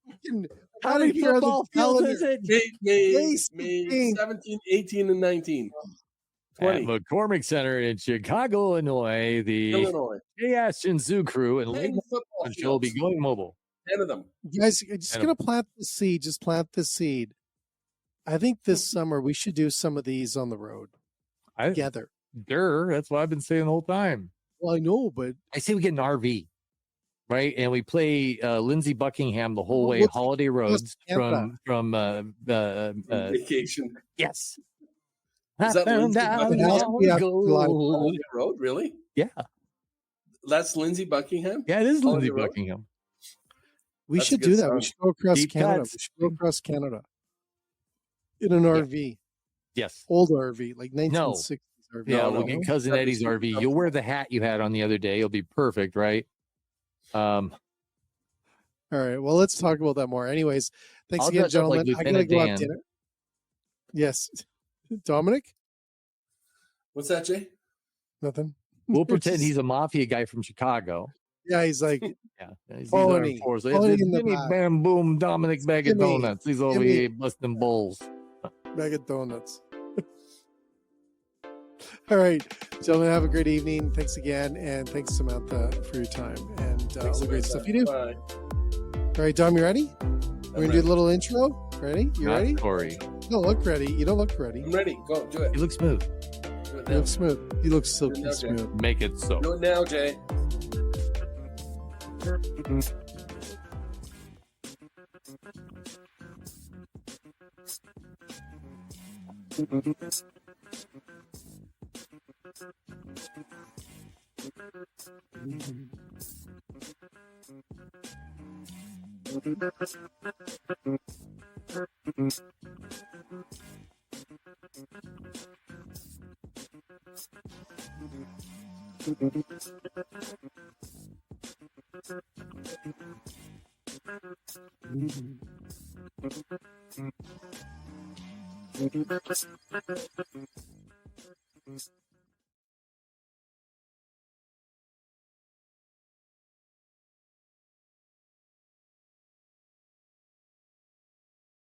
Fucking- How I many didn't hear the football fields calendar. is it? May May 16. 17, 18, and 19. At 20. McCormick Center in Chicago, Illinois, the Illinois. Jay Ashton Zoo Crew and 10 Lynn football show will be fields. going mobile. 10 of them. You guys, I'm just And gonna plant the seed. Just plant the seed. I think this summer we should do some of these on the road together. That's what I've been saying the whole time. Well, I know, but I say we get an RV, right? And we play Lindsey Buckingham the whole way, Let's- Holiday Roads Canada. from Vacation. yes. Is that Lindsey Buckingham? It has to be after July. Holiday Road, really? Yeah. That's Lindsey Buckingham? Yeah, it is Holiday Lindsey Road? Buckingham. we That's a should good do that. song. We should go across Deep Canada. cuts. We should go across Canada in an RV, Yes. old RV, like 1960s RV. Yeah, No, we'll no. get Cousin That'd be Eddie's super RV. comfortable. You'll wear the hat you had on the other day. It'll be perfect, right? All right. Well, let's talk about that more. Anyways, thanks I'll again, dress up like gentlemen. I gotta Lieutenant go have Dan. dinner. Yes, Dominic. What's that, Jay? Nothing. We'll pretend he's a mafia guy from Chicago. Yeah, he's like, Yeah. He's Phony. Phony Phony in the Jimmy back. Bam Boom Dominic Bag of Gimme. Donuts. He's over Gimme. here busting bowls. bag of donuts. All right, gentlemen, have a great evening. Thanks again, and thanks Samantha for your time and all Thanks, the great Samantha. stuff you do. Bye. All right, Dom, you ready? We're gonna do a little intro. Ready? You Not ready? Corey. You don't look ready. You don't look ready. I'm ready. Go, do it. He looks smooth. Do it You now. look smooth. You look silky now, Jay. smooth. Make it so. Do it now, Jay.